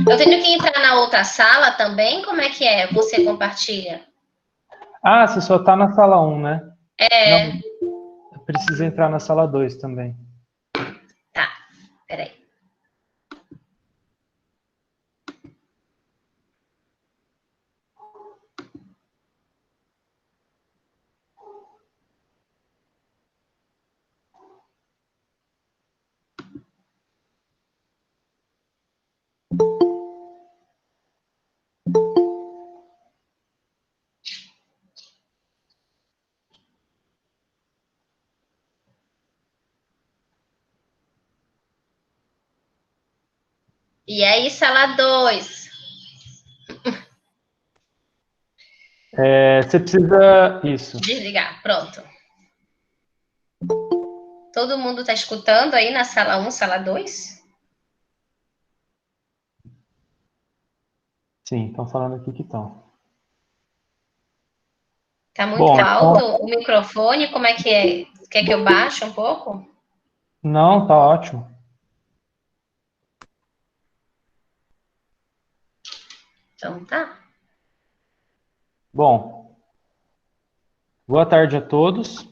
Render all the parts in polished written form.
Eu tenho que entrar na outra sala também? Como é que é? Você compartilha? Ah, você só está na sala 1, né? É. Não, precisa entrar na sala 2 também. Tá, peraí. E aí, sala 2? Você precisa... Isso. Desligar, pronto. Todo mundo está escutando aí na sala 1, sala 2? Sim, estão falando aqui que estão. Tá muito Bom, alto então... o microfone? Como é que é? Quer que eu baixe um pouco? Não, tá ótimo. Então tá. Bom, boa tarde a todos.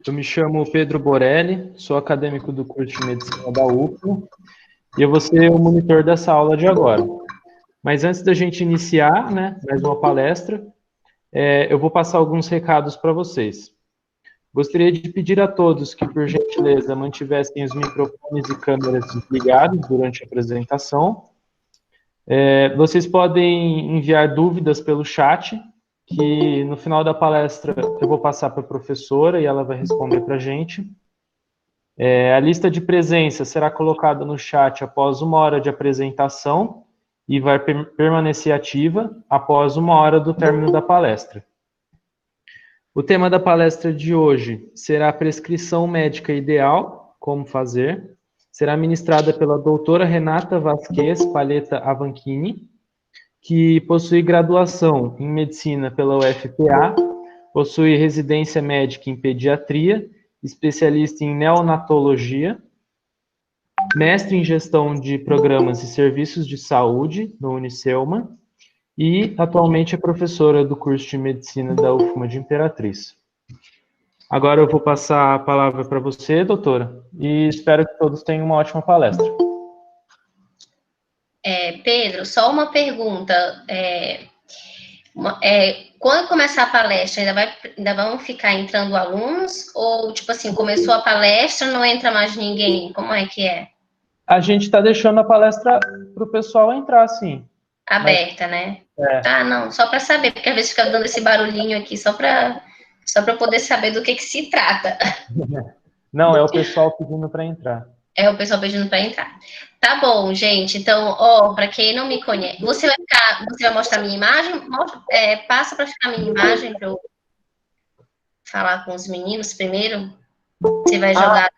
Eu me chamo Pedro Borelli, sou acadêmico do curso de Medicina da UFO e eu vou ser o monitor dessa aula de agora. Mas antes da gente iniciar, né, mais uma palestra, eu vou passar alguns recados para vocês. Gostaria de pedir a todos que, por gentileza, mantivessem os microfones e câmeras desligados durante a apresentação. Vocês podem enviar dúvidas pelo chat, que no final da palestra eu vou passar para a professora e ela vai responder para a gente. A lista de presença será colocada no chat após 1 hora de apresentação e vai permanecer ativa após 1 hora do término da palestra. O tema da palestra de hoje será a prescrição médica ideal, como fazer. Será ministrada pela doutora Renata Vasquez Palheta Avanchini, que possui graduação em medicina pela UFPA, possui residência médica em pediatria, especialista em neonatologia, mestre em gestão de programas e serviços de saúde no Unicelma e atualmente é professora do curso de medicina da UFMA de Imperatriz. Agora eu vou passar a palavra para você, doutora, e espero que todos tenham uma ótima palestra. Pedro, só uma pergunta. Quando começar a palestra, ainda vão ficar entrando alunos? Ou, tipo assim, começou a palestra, não entra mais ninguém? Como é que é? A gente está deixando a palestra para o pessoal entrar, sim. Aberta, né? Tá, não, só para saber, porque às vezes fica dando esse barulhinho aqui, só para poder saber do que se trata. Não, é o pessoal pedindo para entrar. É o pessoal pedindo para entrar. Tá bom, gente. Então, ó, para quem não me conhece, você vai mostrar minha imagem? Passa para ficar minha imagem para eu falar com os meninos primeiro. Você vai jogar.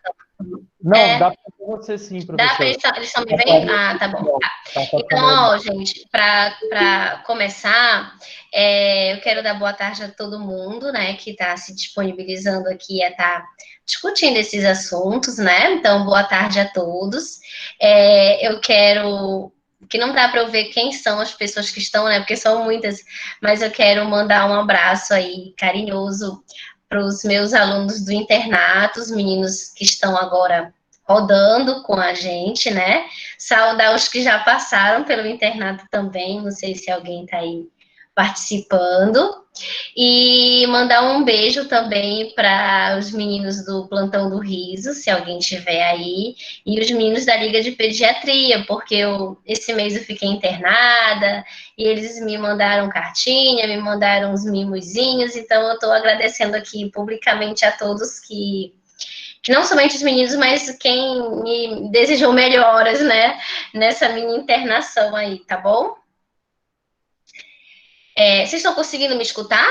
Não, dá para você sim, Dá para professor. eles estão me vendo? Ah, tá bom. Tá. Então, ó, gente, para começar, eu quero dar boa tarde a todo mundo, né, que está se disponibilizando aqui a estar discutindo esses assuntos, né? Então, boa tarde a todos. Eu quero que não dá para eu ver quem são as pessoas que estão, né? Porque são muitas, mas eu quero mandar um abraço aí carinhoso para os meus alunos do internato, os meninos que estão agora rodando com a gente, né? Saudar os que já passaram pelo internato também, não sei se alguém está aí participando. E mandar um beijo também para os meninos do Plantão do Riso, se alguém tiver aí, e os meninos da Liga de Pediatria, porque esse mês eu fiquei internada, e eles me mandaram cartinha, me mandaram uns mimozinhos, então eu estou agradecendo aqui publicamente a todos que não somente os meninos, mas quem me desejou melhoras, né, nessa minha internação aí, tá bom? Vocês estão conseguindo me escutar?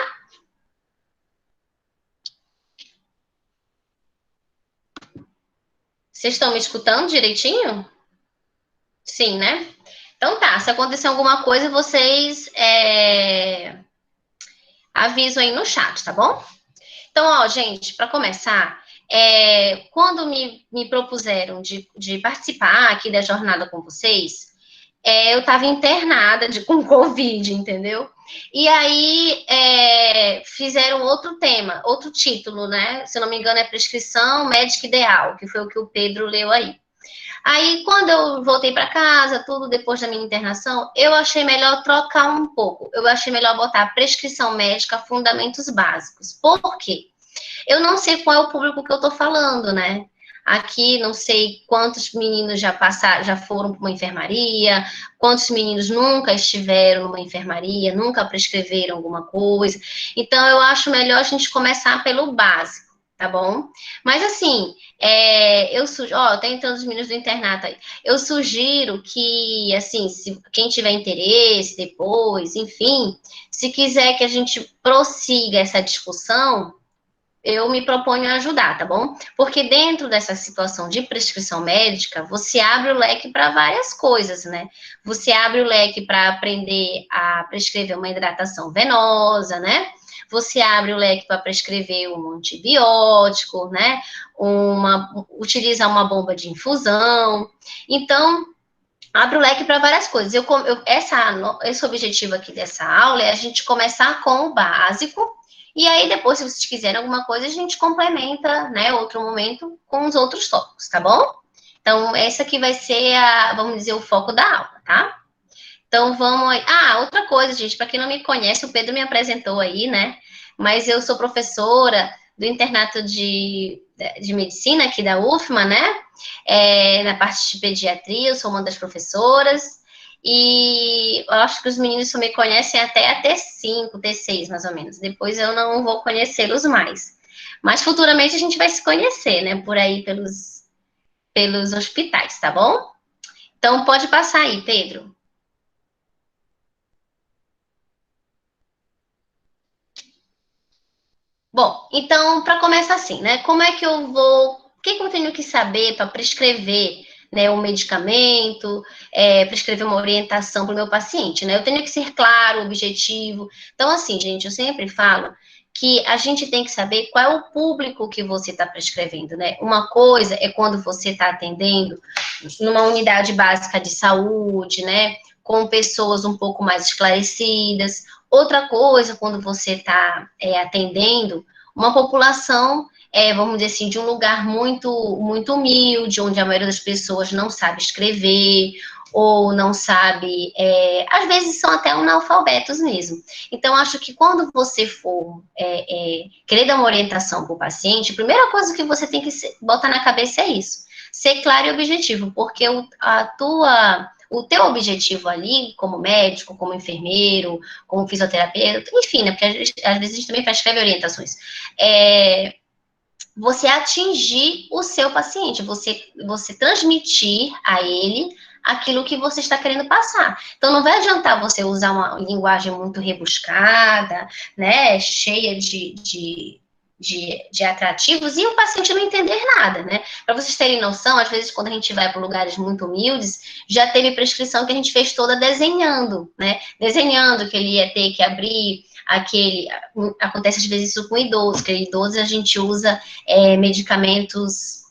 Vocês estão me escutando direitinho? Sim, né? Então tá, se acontecer alguma coisa, vocês avisam aí no chat, tá bom? Então, ó, gente, para começar, quando me propuseram de participar aqui da jornada com vocês, eu estava internada com Covid, entendeu? E aí fizeram outro tema, outro título, né? Se eu não me engano, é Prescrição Médica Ideal, que foi o que o Pedro leu aí. Aí, quando eu voltei para casa, tudo depois da minha internação, eu achei melhor trocar um pouco. Eu achei melhor botar prescrição médica, fundamentos básicos. Por quê? Eu não sei qual é o público que eu estou falando, né? Aqui, não sei quantos meninos já passaram, já foram para uma enfermaria, quantos meninos nunca estiveram numa enfermaria, nunca prescreveram alguma coisa. Então, eu acho melhor a gente começar pelo básico, tá bom? Mas, assim, eu sugiro, tem entrando os meninos do internato aí. Eu sugiro que, assim, se quem tiver interesse depois, enfim, se quiser que a gente prossiga essa discussão, eu me proponho a ajudar, tá bom? Porque dentro dessa situação de prescrição médica, você abre o leque para várias coisas, né? Você abre o leque para aprender a prescrever uma hidratação venosa, né? Você abre o leque para prescrever um antibiótico, né? Utilizar uma bomba de infusão. Então, abre o leque para várias coisas. Esse objetivo aqui dessa aula é a gente começar com o básico, e aí depois, se vocês quiserem alguma coisa, a gente complementa, né, outro momento com os outros tópicos, tá bom? Então, essa aqui vai ser, vamos dizer, o foco da aula, tá? Então, vamos aí. Outra coisa, gente, para quem não me conhece, o Pedro me apresentou aí, né? Mas eu sou professora do internato de medicina aqui da UFMA, né? Na parte de pediatria, eu sou uma das professoras. E eu acho que os meninos só me conhecem até a T5, T6, mais ou menos. Depois eu não vou conhecê-los mais. Mas futuramente a gente vai se conhecer, né? Por aí pelos hospitais, tá bom? Então pode passar aí, Pedro. Bom, então, para começar assim, né? Como é que eu vou. O que eu tenho que saber para prescrever, né, um medicamento, prescrever uma orientação para o meu paciente, né? Eu tenho que ser claro, objetivo. Então, assim, gente, eu sempre falo que a gente tem que saber qual é o público que você está prescrevendo, né? Uma coisa é quando você está atendendo numa unidade básica de saúde, né? Com pessoas um pouco mais esclarecidas. Outra coisa, quando você está atendendo uma população, vamos dizer assim, de um lugar muito, muito humilde, onde a maioria das pessoas não sabe escrever, ou não sabe, às vezes são até analfabetos mesmo. Então, acho que quando você for querer dar uma orientação para o paciente, a primeira coisa que você tem que botar na cabeça é isso, ser claro e objetivo, porque o teu objetivo ali, como médico, como enfermeiro, como fisioterapeuta, enfim, né, porque às vezes a gente também prescreve orientações, você atingir o seu paciente, você transmitir a ele aquilo que você está querendo passar. Então, não vai adiantar você usar uma linguagem muito rebuscada, né, cheia de atrativos e o paciente não entender nada, né? Para vocês terem noção, às vezes, quando a gente vai para lugares muito humildes, já teve prescrição que a gente fez toda desenhando, né? Desenhando que ele ia ter que abrir acontece às vezes isso com idosos, que idosos a gente usa medicamentos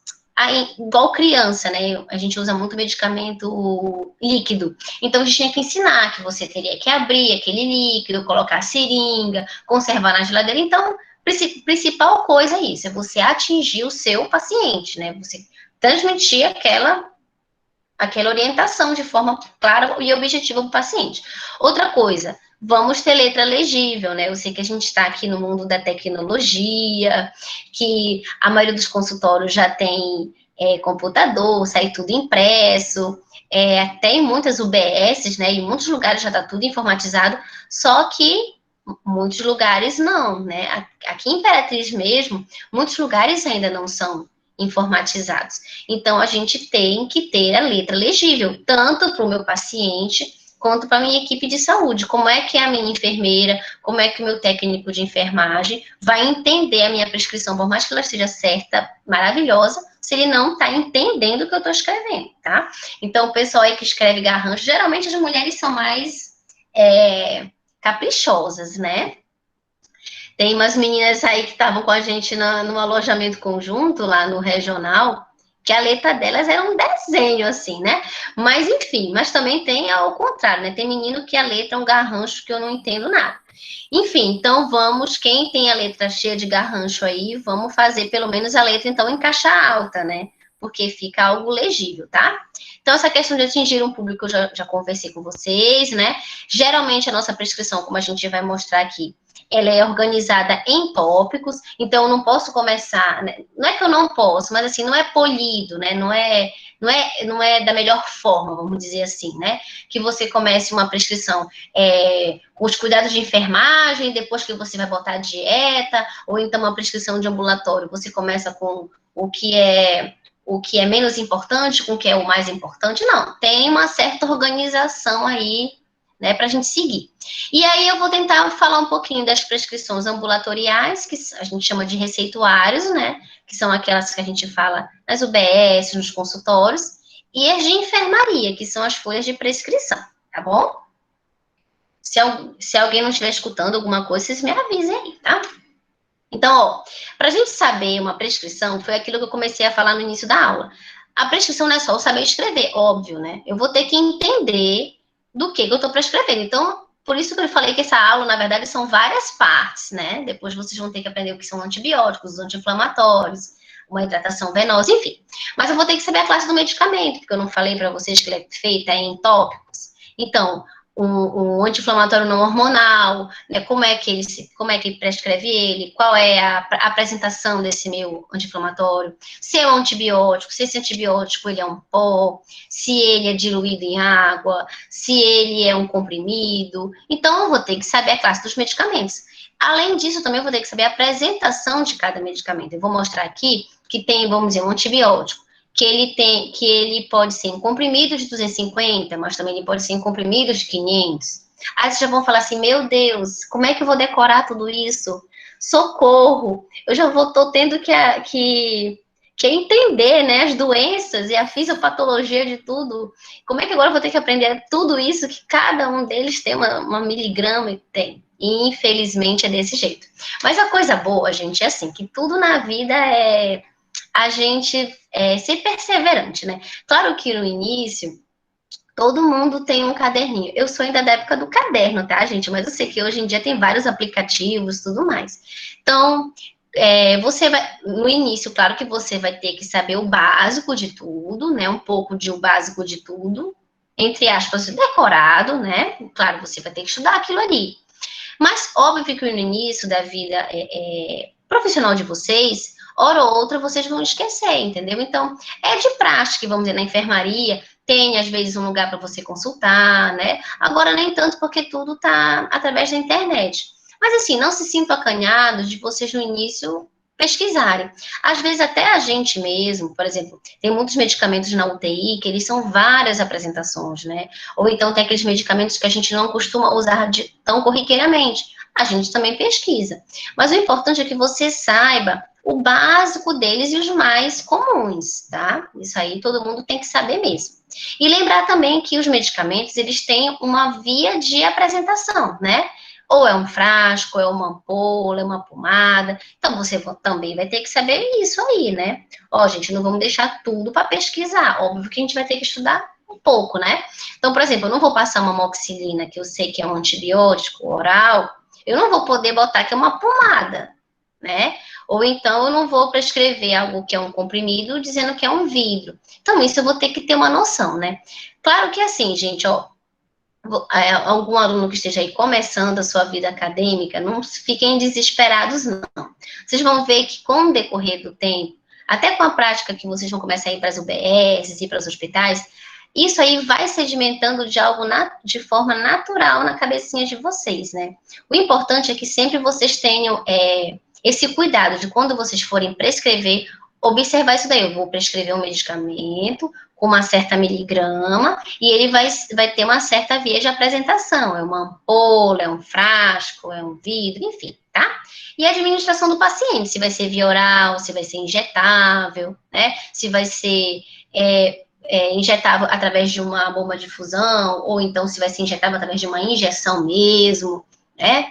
igual criança, né? A gente usa muito medicamento líquido. Então, a gente tinha que ensinar que você teria que abrir aquele líquido, colocar a seringa, conservar na geladeira. Então, principal coisa é isso, é você atingir o seu paciente, né? Você transmitir aquela orientação de forma clara e objetiva para o paciente. Outra coisa, vamos ter letra legível, né? Eu sei que a gente está aqui no mundo da tecnologia, que a maioria dos consultórios já tem computador, sai tudo impresso, até em muitas UBSs, né? Em muitos lugares já está tudo informatizado, só que muitos lugares não, né? Aqui em Imperatriz mesmo, muitos lugares ainda não são informatizados. Então, a gente tem que ter a letra legível, tanto para o meu paciente, quanto para a minha equipe de saúde. Como é que a minha enfermeira, como é que o meu técnico de enfermagem vai entender a minha prescrição, por mais que ela esteja certa, maravilhosa, se ele não está entendendo o que eu estou escrevendo, tá? Então, o pessoal aí que escreve garrancho, geralmente as mulheres são mais caprichosas, né? Tem umas meninas aí que estavam com a gente no alojamento conjunto, lá no regional, que a letra delas era um desenho, assim, né? Mas, enfim, mas também tem ao contrário, né? Tem menino que a letra é um garrancho que eu não entendo nada. Enfim, então vamos, quem tem a letra cheia de garrancho aí, vamos fazer pelo menos a letra, então, em caixa alta, né? Porque fica algo legível, tá? Então, essa questão de atingir um público, eu já conversei com vocês, né? Geralmente, a nossa prescrição, como a gente vai mostrar aqui, ela é organizada em tópicos, então eu não posso começar, né? Não é que eu não posso, mas assim, não é polido, né? Não é da melhor forma, vamos dizer assim, né? Que você comece uma prescrição com os cuidados de enfermagem, depois que você vai botar a dieta, ou então uma prescrição de ambulatório, você começa com o que é menos importante, com o que é o mais importante. Não, tem uma certa organização aí, né, para a gente seguir. E aí eu vou tentar falar um pouquinho das prescrições ambulatoriais, que a gente chama de receituários, né, que são aquelas que a gente fala nas UBS, nos consultórios, e as de enfermaria, que são as folhas de prescrição, tá bom? Se alguém não estiver escutando alguma coisa, vocês me avisem aí, tá? Então, ó, para a gente saber uma prescrição, foi aquilo que eu comecei a falar no início da aula. A prescrição não é só eu saber escrever, óbvio, né? Eu vou ter que entender do que eu estou prescrevendo. Então, por isso que eu falei que essa aula, na verdade, são várias partes, né? Depois vocês vão ter que aprender o que são antibióticos, anti-inflamatórios, uma hidratação venosa, enfim. Mas eu vou ter que saber a classe do medicamento, porque eu não falei para vocês que ele é feita em tópicos. Então, um anti-inflamatório não hormonal, né? Como é que prescreve ele, qual é a apresentação desse meu anti-inflamatório, se é um antibiótico, se esse antibiótico ele é um pó, se ele é diluído em água, se ele é um comprimido. Então, eu vou ter que saber a classe dos medicamentos. Além disso, eu também vou ter que saber a apresentação de cada medicamento. Eu vou mostrar aqui que tem, vamos dizer, um antibiótico que ele pode ser em comprimidos de 250, mas também ele pode ser em comprimidos de 500. Aí vocês já vão falar assim, meu Deus, como é que eu vou decorar tudo isso? Socorro! Eu já tô tendo que entender, né, as doenças e a fisiopatologia de tudo. Como é que agora eu vou ter que aprender tudo isso, que cada um deles tem uma miligrama e tem? E, infelizmente, é desse jeito. Mas a coisa boa, gente, é assim, que tudo na vida é a gente ser perseverante, né? Claro que no início, todo mundo tem um caderninho. Eu sou ainda da época do caderno, tá, gente? Mas eu sei que hoje em dia tem vários aplicativos e tudo mais. Então, você vai, no início, claro que você vai ter que saber o básico de tudo, né? Um pouco de o básico de tudo, entre aspas, decorado, né? Claro, você vai ter que estudar aquilo ali. Mas, óbvio que no início da vida profissional de vocês, hora ou outra vocês vão esquecer, entendeu? Então, é de prática, vamos dizer, na enfermaria, tem às vezes um lugar para você consultar, né? Agora nem tanto porque tudo está através da internet. Mas assim, não se sintam acanhados de vocês no início pesquisarem. Às vezes até a gente mesmo, por exemplo, tem muitos medicamentos na UTI que eles são várias apresentações, né? Ou então tem aqueles medicamentos que a gente não costuma usar tão corriqueiramente. A gente também pesquisa. Mas o importante é que você saiba o básico deles e os mais comuns, tá? Isso aí todo mundo tem que saber mesmo. E lembrar também que os medicamentos, eles têm uma via de apresentação, né? Ou é um frasco, ou é uma ampola, é uma pomada. Então, você também vai ter que saber isso aí, né? Ó, gente, não vamos deixar tudo para pesquisar. Óbvio que a gente vai ter que estudar um pouco, né? Então, por exemplo, eu não vou passar uma amoxicilina, que eu sei que é um antibiótico oral, eu não vou poder botar que é uma pomada, né? Ou então eu não vou prescrever algo que é um comprimido dizendo que é um vidro. Então, isso eu vou ter que ter uma noção, né? Claro que assim, gente, ó, algum aluno que esteja aí começando a sua vida acadêmica, não fiquem desesperados, não. Vocês vão ver que com o decorrer do tempo, até com a prática que vocês vão começar a ir para as UBSs e para os hospitais, isso aí vai sedimentando de forma natural na cabecinha de vocês, né? O importante é que sempre vocês tenham esse cuidado de quando vocês forem prescrever, observar isso daí. Eu vou prescrever um medicamento com uma certa miligrama e ele vai ter uma certa via de apresentação. É uma ampola, é um frasco, é um vidro, enfim, tá? E a administração do paciente, se vai ser via oral, se vai ser injetável, né? Se vai ser injetável através de uma bomba de fusão, ou então se vai ser injetável através de uma injeção mesmo, né?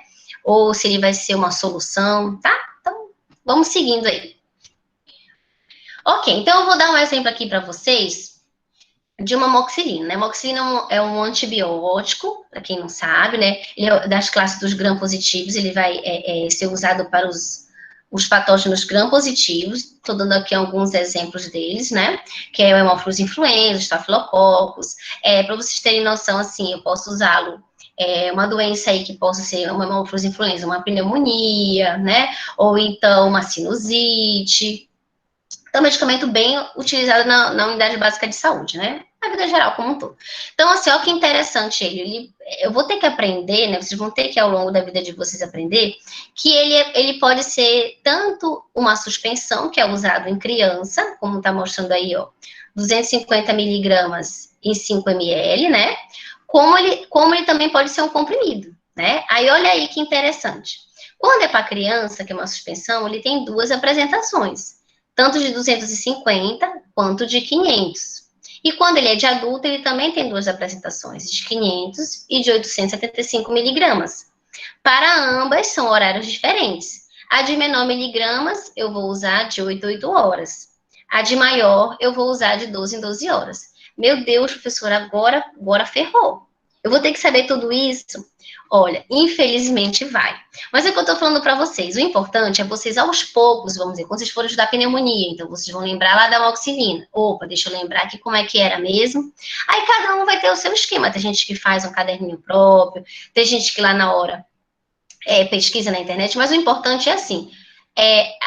ou se ele vai ser uma solução, tá? Então, vamos seguindo aí. Ok, então eu vou dar um exemplo aqui para vocês de uma amoxicilina, né? Amoxicilina é um antibiótico, para quem não sabe, né? Ele é das classes dos gram-positivos, ele vai ser usado para os patógenos gram-positivos. Estou dando aqui alguns exemplos deles, né? Que é o Haemophilus influenza, Staphylococcus. Para vocês terem noção, assim, eu posso usá-lo uma doença aí que possa ser uma Haemophilus influenza, uma pneumonia, né? Ou então uma sinusite. É um medicamento bem utilizado na unidade básica de saúde, né? Na vida geral como um todo. Então, assim, olha que interessante eu vou ter que aprender, né? Vocês vão ter que, ao longo da vida de vocês, aprender que ele pode ser tanto uma suspensão, que é usado em criança, como está mostrando aí, ó, 250 miligramas em 5 ml, né? Como ele também pode ser um comprimido, né? Aí, olha aí que interessante. Quando é para criança, que é uma suspensão, ele tem duas apresentações, tanto de 250 quanto de 500. E quando ele é de adulto, ele também tem duas apresentações, de 500 e de 875 miligramas. Para ambas, são horários diferentes. A de menor miligramas, eu vou usar de 8 a 8 horas. A de maior, eu vou usar de 12 em 12 horas. Meu Deus, professora, agora ferrou. Eu vou ter que saber tudo isso? Olha, infelizmente vai. Mas é o que eu estou falando para vocês. O importante é vocês, aos poucos, vamos dizer, quando vocês forem estudar pneumonia, então vocês vão lembrar lá da amoxicilina. Opa, deixa eu lembrar aqui como é que era mesmo. Aí cada um vai ter o seu esquema. Tem gente que faz um caderninho próprio, tem gente que lá na hora pesquisa na internet, mas o importante é assim,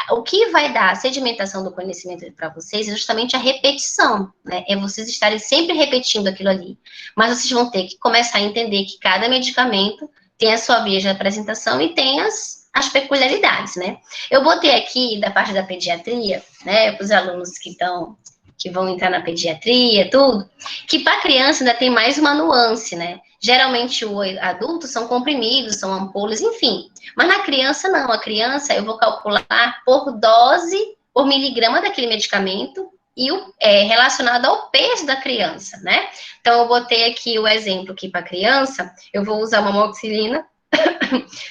o que vai dar a sedimentação do conhecimento para vocês é justamente a repetição, né? É vocês estarem sempre repetindo aquilo ali. Mas vocês vão ter que começar a entender que cada medicamento tem a sua via de apresentação e tem as peculiaridades, né? Eu botei aqui da parte da pediatria, né, para os alunos que vão entrar na pediatria, tudo, que para criança ainda tem mais uma nuance, né? Geralmente o adulto são comprimidos, são ampolas, enfim. Mas na criança não, a criança eu vou calcular por dose, por miligrama daquele medicamento e relacionado ao peso da criança, né? Então eu botei aqui o exemplo aqui para criança, eu vou usar uma amoxicilina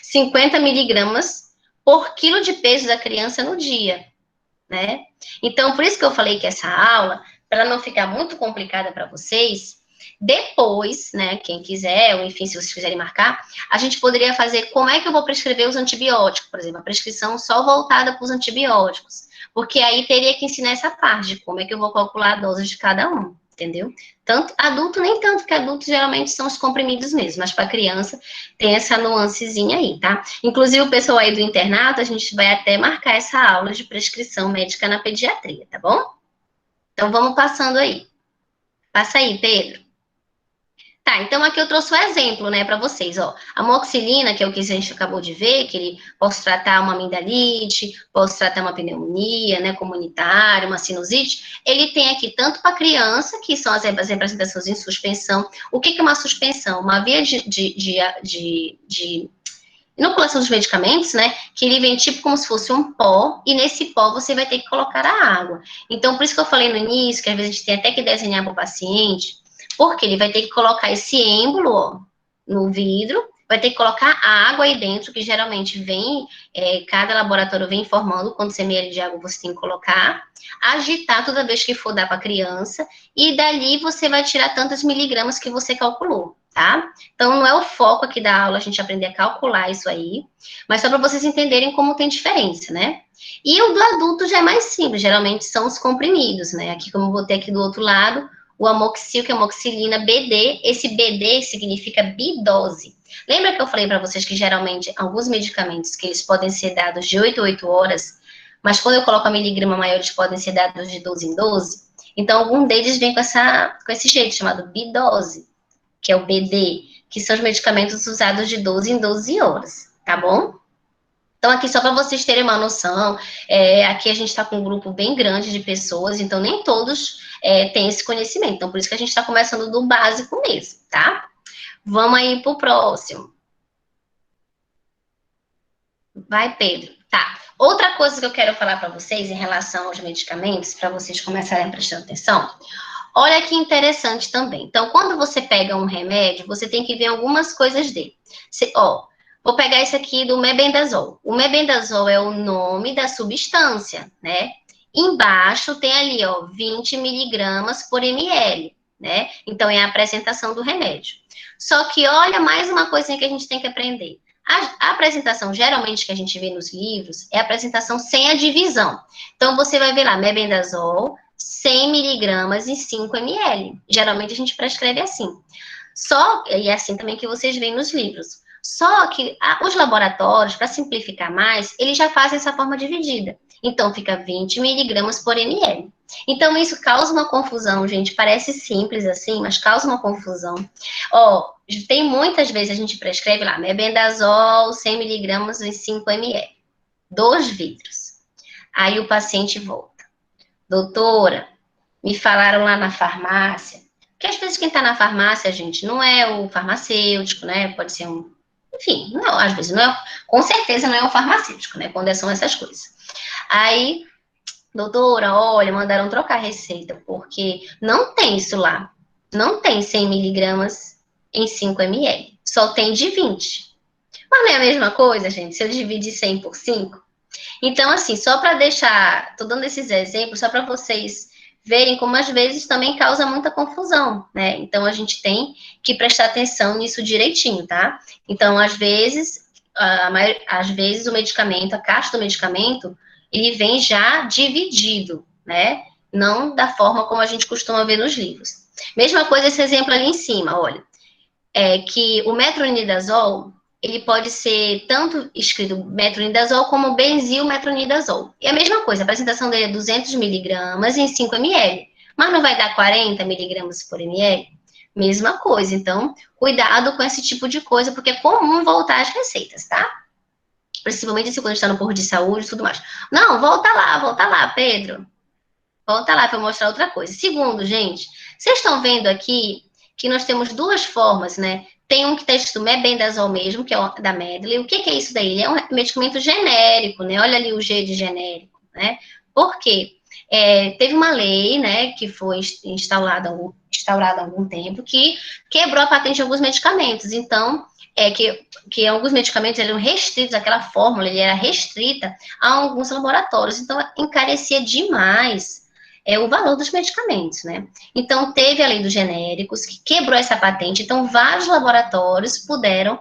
50 miligramas por quilo de peso da criança no dia, né? Então, por isso que eu falei que essa aula, para não ficar muito complicada para vocês, depois, né, quem quiser, ou enfim, se vocês quiserem marcar, a gente poderia fazer como é que eu vou prescrever os antibióticos, por exemplo, a prescrição só voltada para os antibióticos, porque aí teria que ensinar essa parte de como é que eu vou calcular a dose de cada um, entendeu? Tanto adulto, nem tanto, porque adultos geralmente são os comprimidos mesmo, mas para criança tem essa nuancezinha aí, tá? Inclusive, o pessoal aí do internato, a gente vai até marcar essa aula de prescrição médica na pediatria, tá bom? Então, vamos passando aí. Passa aí, Pedro. Tá, então aqui eu trouxe um exemplo, né, para vocês, ó. A amoxicilina, que é o que a gente acabou de ver, que ele posso tratar uma amidalite, posso tratar uma pneumonia, né, comunitária, uma sinusite, ele tem aqui tanto para criança, que são as representações em suspensão. O que é uma suspensão? Uma via de inoculação dos medicamentos, né, que ele vem tipo como se fosse um pó, e nesse pó você vai ter que colocar a água. Então, por isso que eu falei no início, que às vezes a gente tem até que desenhar para o paciente, porque ele vai ter que colocar esse êmbolo, ó, no vidro, vai ter que colocar a água aí dentro, que geralmente vem, cada laboratório vem informando quantos ml de água você tem que colocar, agitar toda vez que for dar para a criança, e dali você vai tirar tantos miligramas que você calculou, tá? Então, não é o foco aqui da aula a gente aprender a calcular isso aí, mas só para vocês entenderem como tem diferença, né? E o do adulto já é mais simples, geralmente são os comprimidos, né? Aqui, como eu botei aqui do outro lado, o amoxil, que é amoxicilina BD, esse BD significa bidose. Lembra que eu falei para vocês que geralmente alguns medicamentos que eles podem ser dados de 8 a 8 horas, mas quando eu coloco a miligrama maior, eles podem ser dados de 12 em 12? Então, algum deles vem com esse jeito, chamado bidose, que é o BD, que são os medicamentos usados de 12 em 12 horas, tá bom? Então, aqui só para vocês terem uma noção, aqui a gente está com um grupo bem grande de pessoas, então nem todos têm esse conhecimento. Então, por isso que a gente está começando do básico mesmo, tá? Vamos aí para o próximo. Vai, Pedro. Tá. Outra coisa que eu quero falar para vocês em relação aos medicamentos, para vocês começarem a prestar atenção, olha que interessante também. Então, quando você pega um remédio, você tem que ver algumas coisas dele. Vou pegar esse aqui do mebendazol. O mebendazol é o nome da substância, né? Embaixo tem ali, ó, 20 miligramas por ml, né? Então, é a apresentação do remédio. Só que, olha, mais uma coisinha que a gente tem que aprender. A apresentação, geralmente, que a gente vê nos livros, é a apresentação sem a divisão. Então, você vai ver lá, mebendazol, 100 miligramas em 5 ml. Geralmente, a gente prescreve assim. E é assim também que vocês veem nos livros. Só que os laboratórios, para simplificar mais, eles já fazem essa forma dividida. Então, fica 20 miligramas por ml. Então, isso causa uma confusão, gente. Parece simples assim, mas causa uma confusão. Ó, tem muitas vezes a gente prescreve lá, mebendazol, 100 miligramas em 5 ml. 2 vidros. Aí o paciente volta. Doutora, me falaram lá na farmácia, que às vezes quem está na farmácia, gente, não é o farmacêutico, né? Pode ser um. Enfim, não, às vezes não é. Com certeza não é o farmacêutico, né? Quando são essas coisas. Aí, doutora, olha, mandaram trocar a receita, porque não tem isso lá. Não tem 100 miligramas em 5 ml. Só tem de 20. Mas não é a mesma coisa, gente, se eu dividir 100 por 5? Então, assim, só para deixar, tô dando esses exemplos só para vocês verem como às vezes também causa muita confusão, né? Então, a gente tem que prestar atenção nisso direitinho, tá? Então, às vezes o medicamento, a caixa do medicamento, ele vem já dividido, né? Não da forma como a gente costuma ver nos livros. Mesma coisa esse exemplo ali em cima, olha. É que o metronidazol, ele pode ser tanto escrito metronidazol como benzilmetronidazol. E a mesma coisa, a apresentação dele é 200 miligramas em 5 ml. Mas não vai dar 40 miligramas por ml? Mesma coisa. Então, cuidado com esse tipo de coisa, porque é comum voltar às receitas, tá? Principalmente assim, quando está no posto de saúde e tudo mais. Não, volta lá, Pedro. Volta lá para eu mostrar outra coisa. Segundo, gente, vocês estão vendo aqui que nós temos duas formas, né? Tem um que está escrito mebendazol mesmo, que é o da Medley. O que é isso daí? Ele é um medicamento genérico, né? Olha ali o G de genérico, né? Por quê? Teve uma lei, né, que foi instaurada há algum tempo, que quebrou a patente de alguns medicamentos. Então, que alguns medicamentos eram restritos, aquela fórmula ele era restrita a alguns laboratórios. Então, encarecia demais o valor dos medicamentos, né? Então, teve a lei dos genéricos, que quebrou essa patente, então vários laboratórios puderam,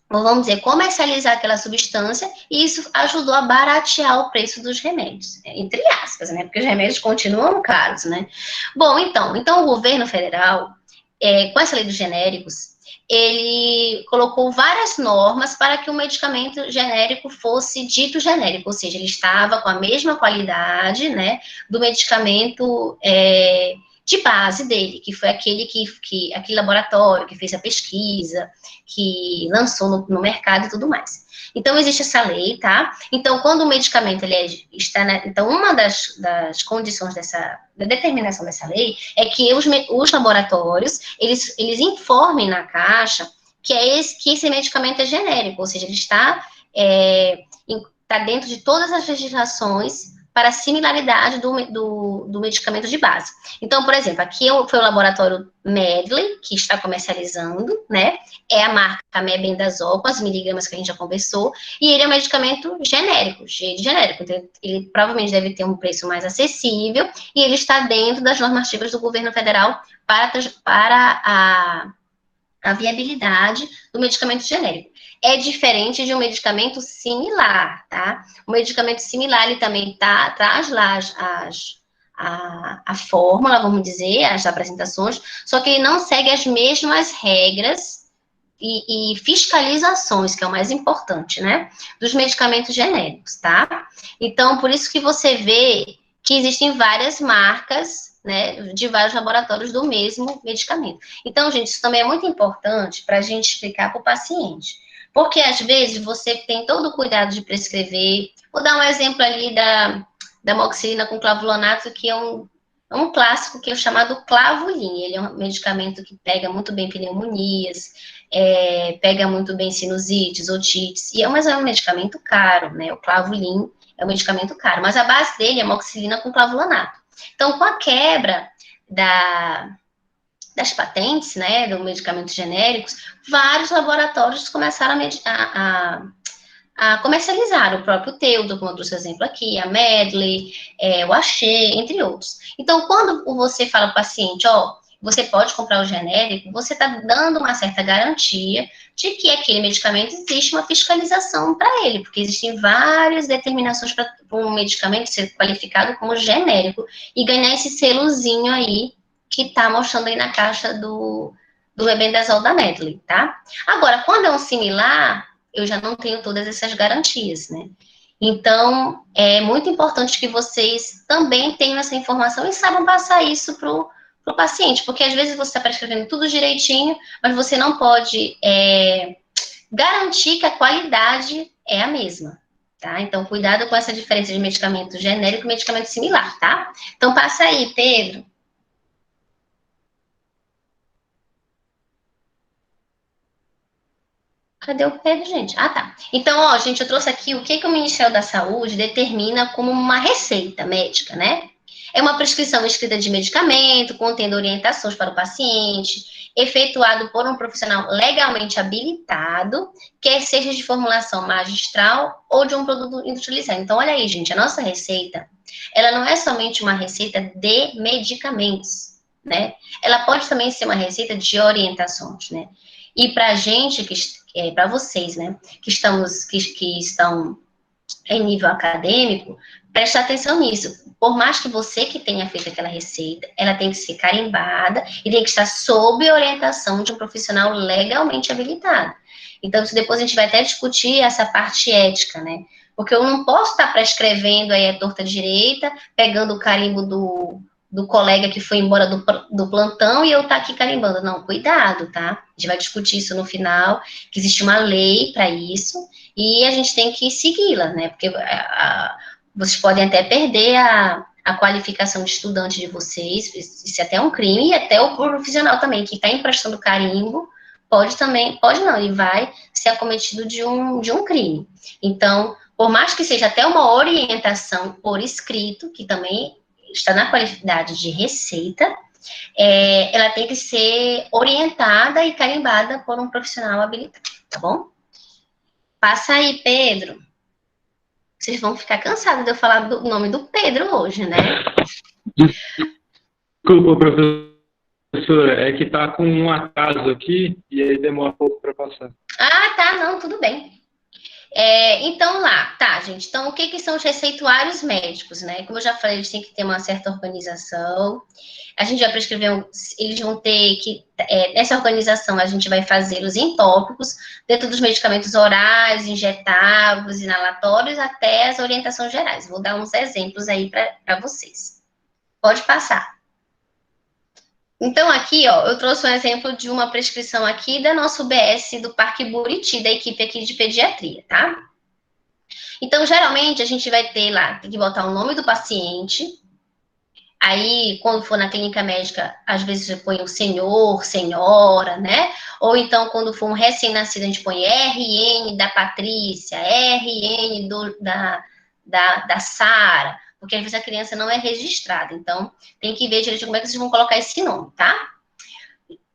vamos dizer, comercializar aquela substância, e isso ajudou a baratear o preço dos remédios, entre aspas, né? Porque os remédios continuam caros, né? Bom, então o governo federal, com essa lei dos genéricos, ele colocou várias normas para que o medicamento genérico fosse dito genérico, ou seja, ele estava com a mesma qualidade, né, do medicamento de base dele, que foi aquele aquele laboratório que fez a pesquisa, que lançou no mercado e tudo mais. Então, existe essa lei, tá? Então, quando o medicamento então, uma das condições da determinação dessa lei é que os laboratórios, eles informem na caixa que esse medicamento é genérico, ou seja, ele está dentro de todas as legislações para a similaridade do medicamento de base. Então, por exemplo, aqui foi o laboratório Medley, que está comercializando, né? É a marca mebendazol, com as miligramas que a gente já conversou, e ele é um medicamento genérico, genérico. Então, ele provavelmente deve ter um preço mais acessível, e ele está dentro das normativas do governo federal para a viabilidade do medicamento genérico. É diferente de um medicamento similar, tá? O medicamento similar, ele também traz lá a fórmula, vamos dizer, as apresentações, só que ele não segue as mesmas regras e fiscalizações, que é o mais importante, né? Dos medicamentos genéricos, tá? Então, por isso que você vê que existem várias marcas, né, de vários laboratórios do mesmo medicamento. Então, gente, isso também é muito importante para a gente explicar para o paciente. Porque, às vezes, você tem todo o cuidado de prescrever. Vou dar um exemplo ali da amoxicilina com clavulanato, que é um clássico que é o chamado Clavulin. Ele é um medicamento que pega muito bem pneumonias, pega muito bem sinusites, otites, mas é um medicamento caro, né? O Clavulin é um medicamento caro, mas a base dele é amoxicilina com clavulanato. Então, com a quebra das patentes, né, do medicamentos genéricos, vários laboratórios começaram a comercializar o próprio Teudo, como eu trouxe exemplo aqui, a Medley, o Axê, entre outros. Então, quando você fala para o paciente, ó, você pode comprar o genérico, você está dando uma certa garantia de que aquele medicamento existe uma fiscalização para ele, porque existem várias determinações para um medicamento ser qualificado como genérico e ganhar esse selozinho aí que está mostrando aí na caixa do Rebendazol da Medley, tá? Agora, quando é um similar, eu já não tenho todas essas garantias, né? Então, é muito importante que vocês também tenham essa informação e saibam passar isso para o paciente, porque às vezes você está prescrevendo tudo direitinho, mas você não pode garantir que a qualidade é a mesma, tá? Então, cuidado com essa diferença de medicamento genérico e medicamento similar, tá? Então, passa aí, Pedro. Cadê o Pedro, gente? Ah, tá. Então, ó, gente, eu trouxe aqui o que o Ministério da Saúde determina como uma receita médica, né? É uma prescrição escrita de medicamento, contendo orientações para o paciente, efetuado por um profissional legalmente habilitado, quer seja de formulação magistral ou de um produto industrializado. Então, olha aí, gente, a nossa receita, ela não é somente uma receita de medicamentos, né? Ela pode também ser uma receita de orientações, né? E para a gente, para vocês, né, que estão em nível acadêmico, preste atenção nisso. Por mais que você que tenha feito aquela receita, ela tem que ser carimbada e tem que estar sob orientação de um profissional legalmente habilitado. Então, isso depois a gente vai até discutir essa parte ética, né? Porque eu não posso estar prescrevendo aí a torta direita, pegando o carimbo do colega que foi embora do plantão e eu tá aqui carimbando. Não, cuidado, tá? A gente vai discutir isso no final, que existe uma lei para isso e a gente tem que segui-la, né? Porque vocês podem até perder a qualificação de estudante de vocês, isso é até um crime, e até o profissional também, que está emprestando carimbo, pode não, ele vai ser acometido de um crime. Então, por mais que seja até uma orientação por escrito, que também está na qualidade de receita, ela tem que ser orientada e carimbada por um profissional habilitado, tá bom? Passa aí, Pedro. Vocês vão ficar cansados de eu falar do nome do Pedro hoje, né? Desculpa, professora, é que tá com um atraso aqui e aí demora um pouco para passar. Ah, tá, não, tudo bem. Então lá, tá, gente. Então, o que são os receituários médicos, né? Como eu já falei, eles têm que ter uma certa organização. A gente vai prescrever, eles vão ter que, nessa organização, a gente vai fazê-los em tópicos, dentro dos medicamentos orais, injetáveis, inalatórios, até as orientações gerais. Vou dar uns exemplos aí para vocês. Pode passar. Então, aqui, ó, eu trouxe um exemplo de uma prescrição aqui da nossa UBS do Parque Buriti, da equipe aqui de pediatria, tá? Então, geralmente, a gente vai ter lá, tem que botar o nome do paciente. Aí, quando for na clínica médica, às vezes você põe o senhor, senhora, né? Ou então, quando for um recém-nascido, a gente põe RN da Patrícia, RN da Sara, porque às vezes a criança não é registrada. Então, tem que ver direito como é que vocês vão colocar esse nome, tá?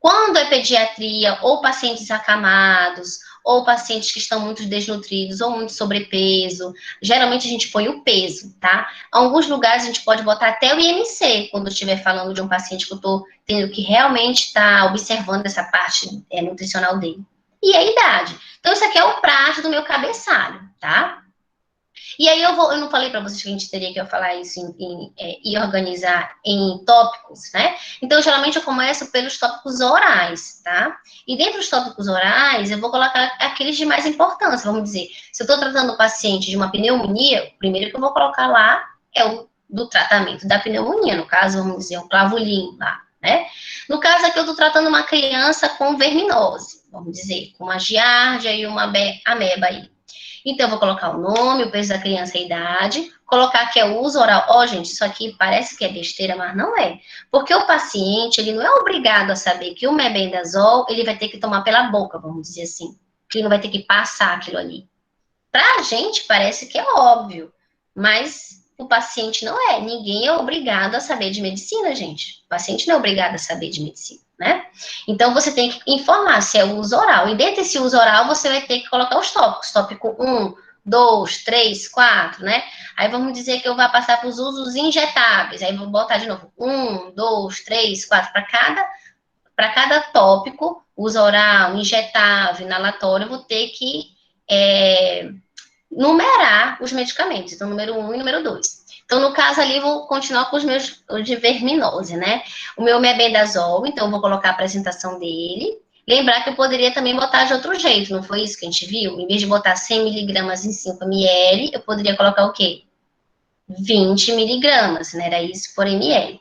Quando é pediatria, ou pacientes acamados, ou pacientes que estão muito desnutridos, ou muito sobrepeso, geralmente a gente põe o peso, tá? Em alguns lugares a gente pode botar até o IMC, quando estiver falando de um paciente que eu estou tendo que realmente estar observando essa parte nutricional dele. E a idade. Então, isso aqui é o prazo do meu cabeçalho, tá? E aí eu não falei para vocês que a gente teria que falar isso e organizar em tópicos, né? Então, geralmente eu começo pelos tópicos orais, tá? E dentro dos tópicos orais, eu vou colocar aqueles de mais importância, vamos dizer. Se eu estou tratando o paciente de uma pneumonia, o primeiro que eu vou colocar lá é o do tratamento da pneumonia, no caso, vamos dizer, um clavulin lá, né? No caso aqui, eu estou tratando uma criança com verminose, vamos dizer, com uma giardia e uma ameba aí. Então, eu vou colocar o nome, o peso da criança e a idade, colocar que é o uso oral. Ó, gente, isso aqui parece que é besteira, mas não é. Porque o paciente, ele não é obrigado a saber que o mebendazol, ele vai ter que tomar pela boca, vamos dizer assim. Que ele não vai ter que passar aquilo ali. Pra gente, parece que é óbvio. Mas o paciente não é. Ninguém é obrigado a saber de medicina, gente. O paciente não é obrigado a saber de medicina. né? Então, você tem que informar se é o uso oral. E dentro desse uso oral, você vai ter que colocar os tópicos. Tópico 1, 2, 3, 4, né? Aí vamos dizer que eu vou passar para os usos injetáveis. Aí vou botar de novo 1, 2, 3, 4 para cada tópico, uso oral, injetável, inalatório, eu vou ter que numerar os medicamentos. Então, número 1 e número 2. Então, no caso ali, vou continuar com os meus de verminose, né? O meu mebendazol, então, eu vou colocar a apresentação dele. Lembrar que eu poderia também botar de outro jeito, não foi isso que a gente viu? Em vez de botar 100 miligramas em 5 ml, eu poderia colocar o quê? 20 miligramas, né? Era isso por ml.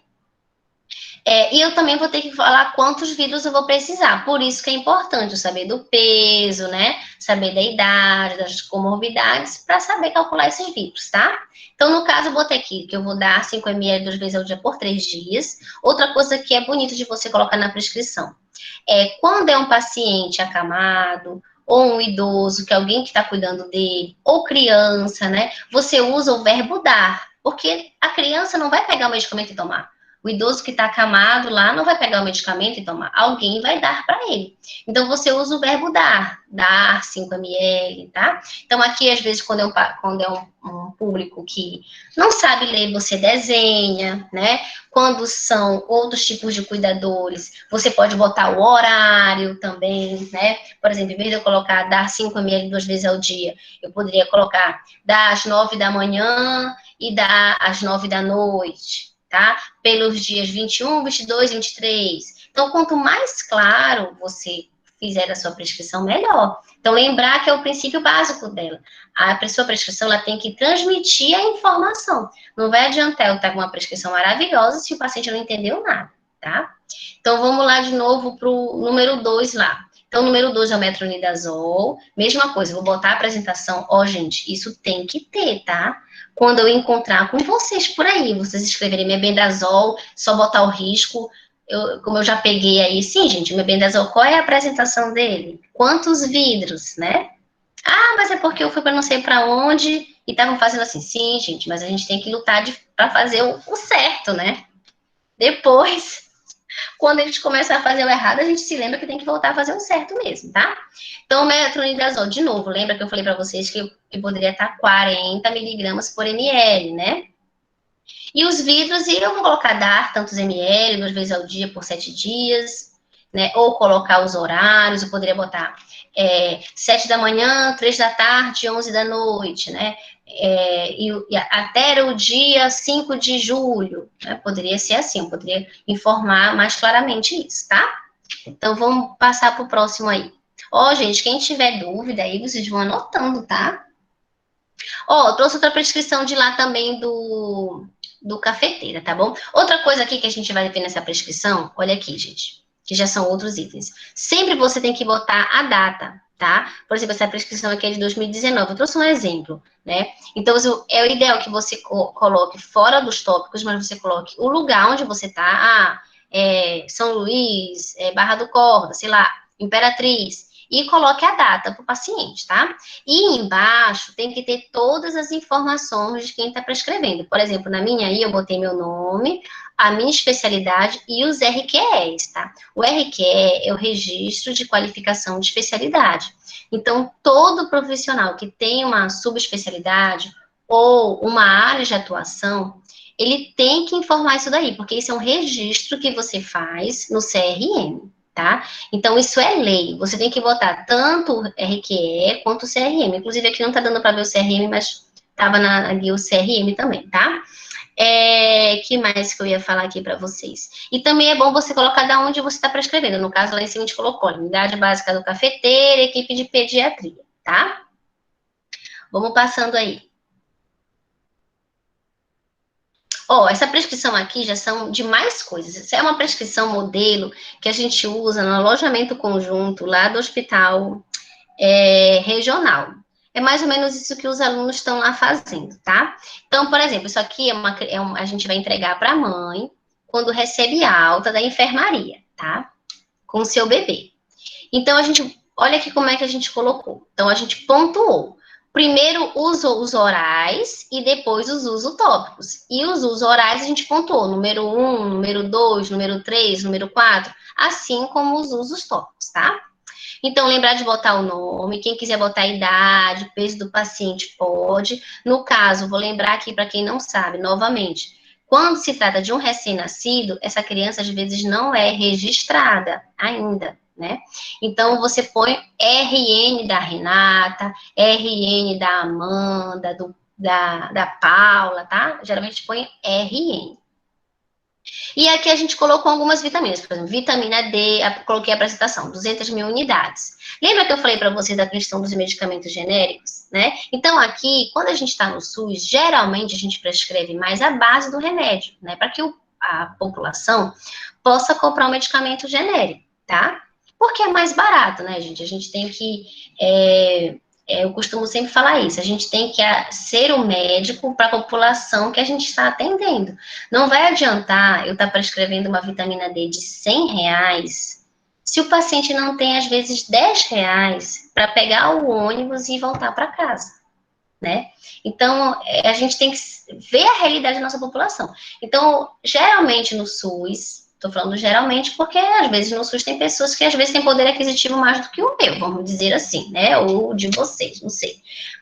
E eu também vou ter que falar quantos vidros eu vou precisar. Por isso que é importante eu saber do peso, né? Saber da idade, das comorbidades, para saber calcular esses vidros, tá? Então, no caso, eu botei aqui que eu vou dar 5 ml 2 vezes ao dia por 3 dias. Outra coisa que é bonito de você colocar na prescrição quando é um paciente acamado, ou um idoso, que é alguém que está cuidando dele, ou criança, né? Você usa o verbo dar, porque a criança não vai pegar o medicamento e tomar. O idoso que está acamado lá não vai pegar o medicamento e tomar. Alguém vai dar para ele. Então, você usa o verbo dar 5 ml, tá? Então, aqui, às vezes, quando é um público que não sabe ler, você desenha, né? Quando são outros tipos de cuidadores, você pode botar o horário também, né? Por exemplo, em vez de eu colocar dar 5 ml 2 vezes ao dia, eu poderia colocar dar às 9 da manhã e dar às 9 da noite, tá? Pelos dias 21, 22, 23. Então, quanto mais claro você fizer a sua prescrição, melhor. Então, lembrar que é o princípio básico dela. A sua prescrição ela tem que transmitir a informação. Não vai adiantar eu estar com uma prescrição maravilhosa se o paciente não entendeu nada, tá? Então, vamos lá de novo para o número 2 lá. Então, o número 2 é o metronidazol. Mesma coisa, vou botar a apresentação. Gente, isso tem que ter, tá? Quando eu encontrar com vocês por aí, vocês escreverem mebendazol, só botar o risco. Como eu já peguei aí, sim, gente, o mebendazol, qual é a apresentação dele? Quantos vidros, né? Mas é porque eu fui para não sei para onde e estavam fazendo assim. Sim, gente, mas a gente tem que lutar para fazer o certo, né? Depois, quando a gente começa a fazer o errado, a gente se lembra que tem que voltar a fazer o certo mesmo, tá? Então, o metronidazol, de novo, lembra que eu falei para vocês que poderia estar 40 miligramas por ml, né? E os vidros, eu vou colocar dar tantos ml, 2 vezes ao dia por 7 dias, né? Ou colocar os horários, eu poderia botar 7 da manhã, 3 da tarde, 11 da noite, né? E até o dia 5 de julho, né? Poderia ser assim, eu poderia informar mais claramente isso, tá? Então, vamos passar para o próximo aí. Gente, quem tiver dúvida aí, vocês vão anotando, tá? Trouxe outra prescrição de lá também do cafeteira, tá bom? Outra coisa aqui que a gente vai ver nessa prescrição, olha aqui, gente, que já são outros itens. Sempre você tem que botar a data, tá? Por exemplo, essa prescrição aqui é de 2019, eu trouxe um exemplo, né? Então, é o ideal que você coloque fora dos tópicos, mas você coloque o lugar onde você tá, São Luís, Barra do Corda, sei lá, Imperatriz, e coloque a data para o paciente, tá? E embaixo tem que ter todas as informações de quem está prescrevendo. Por exemplo, na minha aí eu botei meu nome, a minha especialidade e os RQEs, tá? O RQE é o Registro de Qualificação de Especialidade. Então, todo profissional que tem uma subespecialidade ou uma área de atuação, ele tem que informar isso daí, porque isso é um registro que você faz no CRM. Tá? Então, isso é lei. Você tem que botar tanto o RQE quanto o CRM. Inclusive, aqui não tá dando para ver o CRM, mas tava ali o CRM também, tá? Que mais que eu ia falar aqui para vocês? E também é bom você colocar da onde você está prescrevendo. No caso, lá em cima a gente colocou unidade básica do cafeteiro, equipe de pediatria, tá? Vamos passando aí. Essa prescrição aqui já são de mais coisas. Essa é uma prescrição modelo que a gente usa no alojamento conjunto lá do hospital regional. É mais ou menos isso que os alunos estão lá fazendo, tá? Então, por exemplo, isso aqui a gente vai entregar para a mãe quando recebe alta da enfermaria, tá? Com o seu bebê. Então, olha aqui como é que a gente colocou. Então, a gente pontuou. Primeiro os usos orais e depois os usos tópicos. E os usos orais a gente pontuou, número 1, número 2, número 3, número 4, assim como os usos tópicos, tá? Então, lembrar de botar o nome, quem quiser botar a idade, peso do paciente, pode. No caso, vou lembrar aqui para quem não sabe, novamente, quando se trata de um recém-nascido, essa criança às vezes não é registrada ainda, né? Então, você põe RN da Renata, RN da Amanda, da Paula, tá? Geralmente põe RN. E aqui a gente colocou algumas vitaminas, por exemplo, vitamina D, coloquei a apresentação, 200 mil unidades. Lembra que eu falei para vocês da questão dos medicamentos genéricos, né? Então aqui, quando a gente está no SUS, geralmente a gente prescreve mais a base do remédio, né? Para que a população possa comprar um medicamento genérico, tá? Porque é mais barato, né, gente? A gente tem que eu costumo sempre falar isso, a gente tem que ser o médico para a população que a gente está atendendo. Não vai adiantar eu estar prescrevendo uma vitamina D de R$100 se o paciente não tem, às vezes, R$10 para pegar o ônibus e voltar para casa, né? Então, a gente tem que ver a realidade da nossa população. Então, geralmente no SUS, estou falando geralmente porque, às vezes, no SUS tem pessoas que, às vezes, têm poder aquisitivo mais do que o meu, vamos dizer assim, né? Ou de vocês, não sei.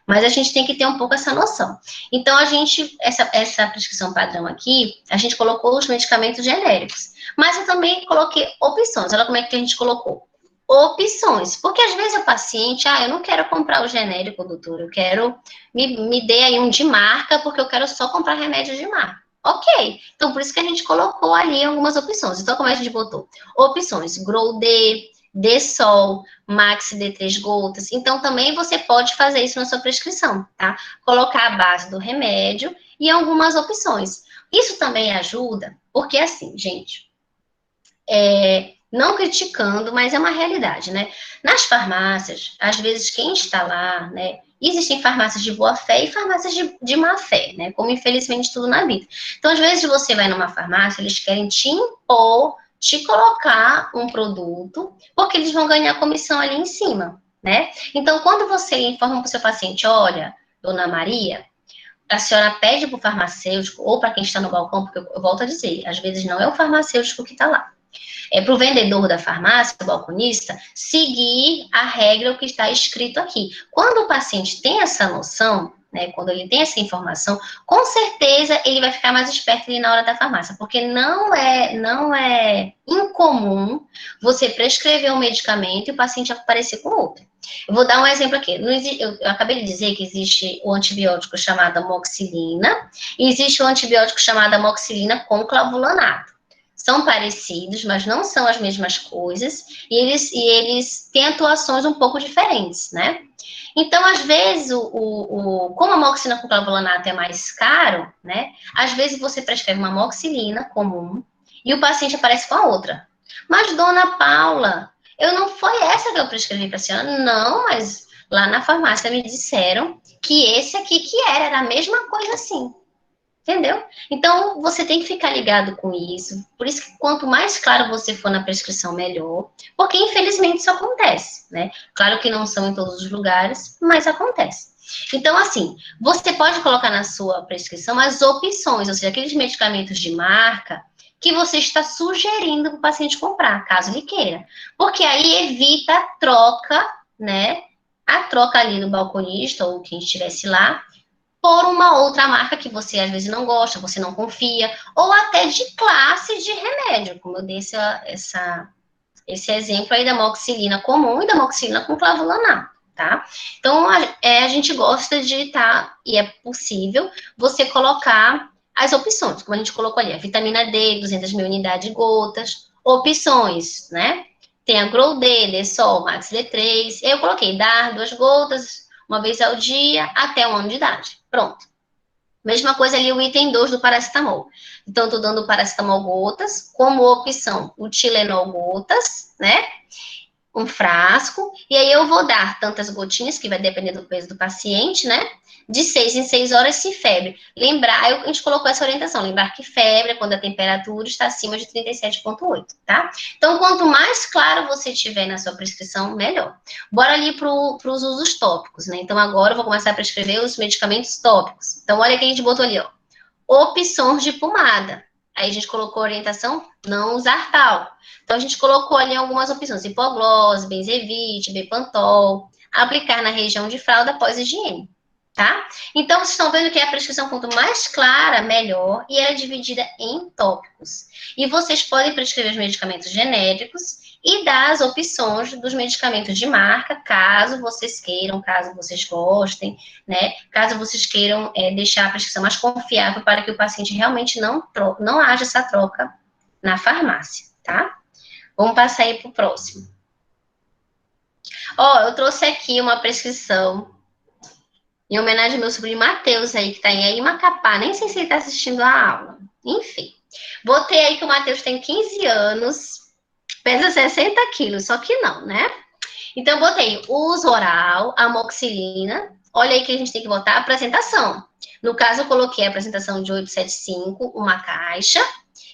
Mas a gente tem que ter um pouco essa noção. Então, essa prescrição padrão aqui, a gente colocou os medicamentos genéricos. Mas eu também coloquei opções. Olha como é que a gente colocou. Opções. Porque, às vezes, o paciente, eu não quero comprar o genérico, doutor, eu quero, me dê aí um de marca, porque eu quero só comprar remédio de marca. Ok. Então, por isso que a gente colocou ali algumas opções. Então, como a gente botou? Opções. Grow D, D-Sol, Max D3 gotas. Então, também você pode fazer isso na sua prescrição, tá? Colocar a base do remédio e algumas opções. Isso também ajuda, porque assim, gente, não criticando, mas é uma realidade, né? Nas farmácias, às vezes quem está lá, né? Existem farmácias de boa fé e farmácias de má fé, né? Como infelizmente tudo na vida. Então, às vezes você vai numa farmácia, eles querem te impor, te colocar um produto, porque eles vão ganhar comissão ali em cima, né? Então, quando você informa para o seu paciente, olha, dona Maria, a senhora pede para o farmacêutico ou para quem está no balcão, porque eu volto a dizer, às vezes não é o farmacêutico que está lá. É para o vendedor da farmácia, o balconista, seguir a regra, o que está escrito aqui. Quando o paciente tem essa noção, né, quando ele tem essa informação, com certeza ele vai ficar mais esperto ali na hora da farmácia, porque não é incomum você prescrever um medicamento e o paciente aparecer com outro. Eu vou dar um exemplo aqui. Eu acabei de dizer que existe o antibiótico chamado amoxicilina e existe o antibiótico chamado amoxicilina com clavulanato. São parecidos, mas não são as mesmas coisas, e eles têm atuações um pouco diferentes, né? Então, às vezes, como a amoxicilina com clavulanato é mais caro, né? Às vezes você prescreve uma amoxicilina comum e o paciente aparece com a outra. Mas, dona Paula, não foi essa que eu prescrevi para a senhora? Não, mas lá na farmácia me disseram que esse aqui que era a mesma coisa assim. Entendeu? Então, você tem que ficar ligado com isso. Por isso que quanto mais claro você for na prescrição, melhor. Porque, infelizmente, isso acontece, né? Claro que não são em todos os lugares, mas acontece. Então, assim, você pode colocar na sua prescrição as opções, ou seja, aqueles medicamentos de marca que você está sugerindo para o paciente comprar, caso ele queira. Porque aí evita a troca, né? A troca ali no balconista ou quem estivesse lá, por uma outra marca que você às vezes não gosta, você não confia, ou até de classe de remédio, como eu dei esse exemplo aí da amoxicilina comum e da amoxicilina com clavulanato, tá? Então, a gente gosta de e é possível você colocar as opções, como a gente colocou ali, a vitamina D, 200 mil unidades de gotas, opções, né? Tem a Grow D, D-Sol, Max D3, eu coloquei dar 2 gotas, uma vez ao dia, até 1 ano de idade. Pronto. Mesma coisa ali o item 2 do paracetamol. Então, estou dando o paracetamol gotas, como opção o Tilenol gotas, né? um frasco, e aí eu vou dar tantas gotinhas, que vai depender do peso do paciente, né? De 6 em 6 horas se febre. Lembrar, aí a gente colocou essa orientação, lembrar que febre é quando a temperatura está acima de 37,8, tá? Então, quanto mais claro você tiver na sua prescrição, melhor. Bora ali para os usos tópicos, né? Então, agora eu vou começar a prescrever os medicamentos tópicos. Então, olha o que a gente botou ali, ó. Opções de pomada. Aí a gente colocou a orientação, não usar tal. Então, a gente colocou ali algumas opções, hipoglose, benzevite, bepantol, aplicar na região de fralda após higiene, tá? Então, vocês estão vendo que a prescrição, quanto mais clara, melhor, e ela é dividida em tópicos. E vocês podem prescrever os medicamentos genéricos e dar as opções dos medicamentos de marca, caso vocês queiram, caso vocês gostem, né? Caso vocês queiram deixar a prescrição mais confiável para que o paciente realmente não haja essa troca na farmácia, tá? Vamos passar aí para o próximo. Ó, eu trouxe aqui uma prescrição em homenagem ao meu sobrinho Matheus aí, que tá aí em Macapá. Nem sei se ele tá assistindo a aula. Enfim. Botei aí que o Matheus tem 15 anos, pesa 60 quilos, só que não, né? Então, botei uso oral, amoxicilina. Olha aí que a gente tem que botar a apresentação. No caso, eu coloquei a apresentação de 875, uma caixa.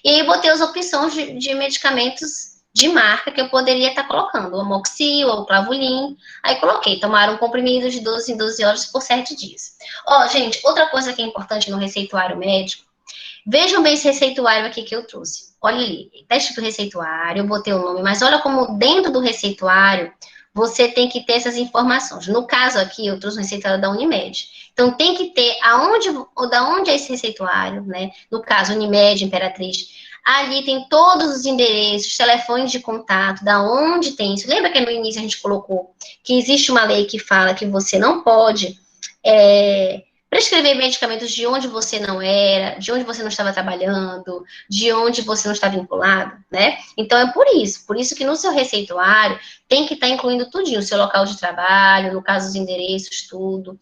E aí, botei as opções de medicamentos de marca que eu poderia estar colocando. O amoxil, o clavulin. Aí, coloquei. Tomar um comprimido de 12 em 12 horas por 7 dias. Ó, gente, outra coisa que é importante no receituário médico. Vejam bem esse receituário aqui que eu trouxe. Olha ali, teste do receituário, eu botei o nome, mas olha como dentro do receituário você tem que ter essas informações. No caso aqui, eu trouxe um receituário da Unimed. Então, tem que ter da onde é esse receituário, né? No caso, Unimed, Imperatriz. Ali tem todos os endereços, telefones de contato, da onde tem isso. Lembra que no início a gente colocou que existe uma lei que fala que você não pode prescrever medicamentos de onde você não era, de onde você não estava trabalhando, de onde você não está vinculado, né? Então, é por isso que no seu receituário tem que estar incluindo tudinho, o seu local de trabalho, no caso, os endereços, tudo.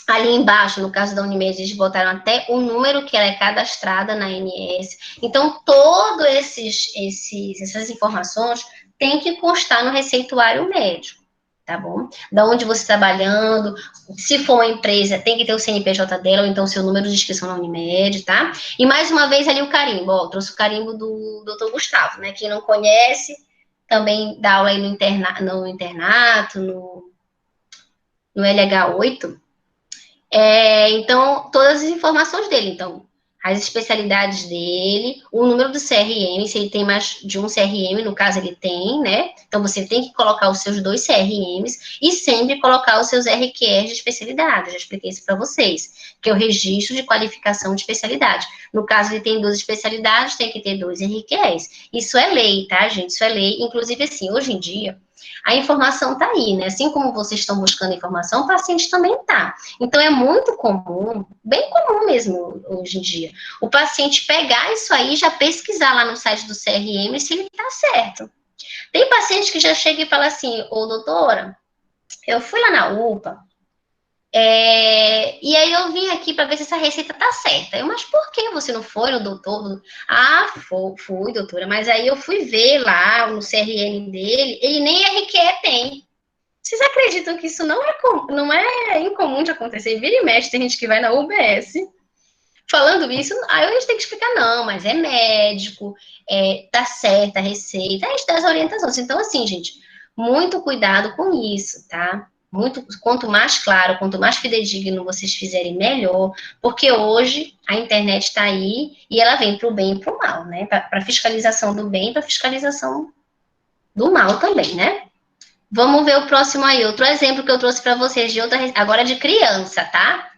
Ali embaixo, no caso da Unimed, eles botaram até o número que ela é cadastrada na ANS. Então, todas essas informações têm que constar no receituário médico, tá bom? Da onde você está trabalhando, se for uma empresa, tem que ter o CNPJ dela, ou então o seu número de inscrição na Unimed, tá? E mais uma vez ali o carimbo, ó, trouxe o carimbo do Dr. Gustavo, né? Quem não conhece, também dá aula aí no internato, no LH8. Então, todas as informações dele. Então, as especialidades dele, o número do CRM, se ele tem mais de um CRM, no caso ele tem, né? Então, você tem que colocar os seus 2 CRMs e sempre colocar os seus RQRs de especialidade. Eu já expliquei isso para vocês, que é o registro de qualificação de especialidade. No caso, ele tem 2 especialidades, tem que ter 2 RQRs. Isso é lei, tá, gente? Isso é lei. Inclusive, assim, hoje em dia, a informação está aí, né? Assim como vocês estão buscando informação, o paciente também está. Então, é muito comum, bem comum mesmo hoje em dia, o paciente pegar isso aí e já pesquisar lá no site do CRM se ele está certo. Tem paciente que já chega e fala assim, ô doutora, eu fui lá na UPA, e aí eu vim aqui para ver se essa receita tá certa. Mas por que você não foi no doutor? Ah, fui, doutora, mas aí eu fui ver lá no CRM dele, ele nem RQE tem. Vocês acreditam que isso não é incomum de acontecer? Vira e mexe, tem gente que vai na UBS falando isso, aí a gente tem que explicar, não, mas é médico, tá certa a receita, a gente dá as orientações. Então, assim, gente, muito cuidado com isso, tá? Quanto mais claro, quanto mais fidedigno vocês fizerem, melhor, porque hoje a internet está aí e ela vem para o bem e para o mal, né? Para fiscalização do bem e para fiscalização do mal também, né? Vamos ver o próximo aí, outro exemplo que eu trouxe para vocês de outra, agora de criança, tá?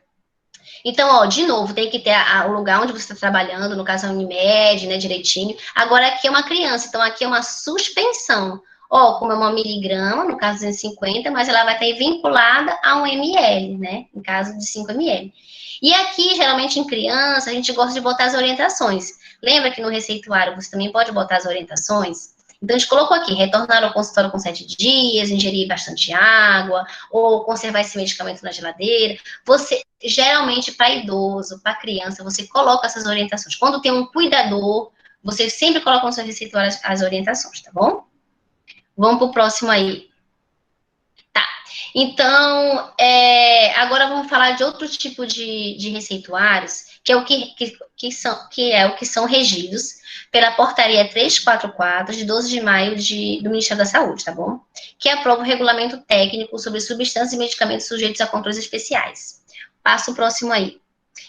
Então, ó, de novo, tem que ter o lugar onde você está trabalhando, no caso a Unimed, né, direitinho. Agora aqui é uma criança, então aqui é uma suspensão. Ó, como é 1 miligrama, no caso 250, mas ela vai estar vinculada a 1 ml, né, em caso de 5 ml. E aqui, geralmente em criança, a gente gosta de botar as orientações. Lembra que no receituário você também pode botar as orientações? Então, a gente colocou aqui, retornar ao consultório com 7 dias, ingerir bastante água, ou conservar esse medicamento na geladeira. Você, geralmente, para idoso, para criança, você coloca essas orientações. Quando tem um cuidador, você sempre coloca no seu receituário as orientações, tá bom? Vamos para o próximo aí. Tá. Então, agora vamos falar de outro tipo de receituários, que é o que são regidos pela portaria 344, de 12 de maio do Ministério da Saúde, tá bom? Que aprova o regulamento técnico sobre substâncias e medicamentos sujeitos a controles especiais. Passa o próximo aí.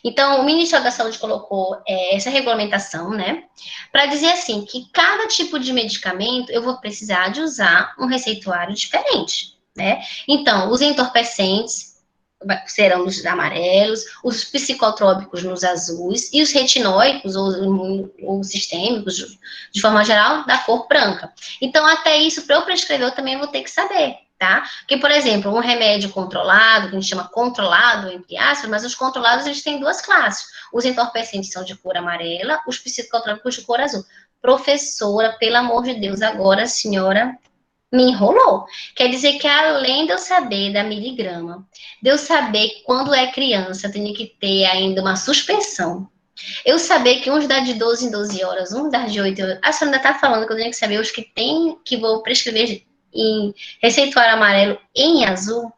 Então, o Ministério da Saúde colocou essa regulamentação, né, para dizer assim, que cada tipo de medicamento eu vou precisar de usar um receituário diferente, né? Então, os entorpecentes serão nos amarelos, os psicotrópicos nos azuis e os retinóicos ou sistêmicos, de forma geral, da cor branca. Então, até isso, para eu prescrever, eu também vou ter que saber, tá? Porque, por exemplo, um remédio controlado, que a gente chama controlado, entre aspas, mas os controlados, eles têm duas classes. Os entorpecentes são de cor amarela, os psicotrópicos de cor azul. Professora, pelo amor de Deus, agora a senhora me enrolou. Quer dizer que além de eu saber da miligrama, de eu saber que quando é criança tem que ter ainda uma suspensão, eu saber que uns dá de 12 em 12 horas, uns dá de 8 horas. A senhora ainda está falando que eu tenho que saber os que tem, que vou prescrever em receituário amarelo em azul?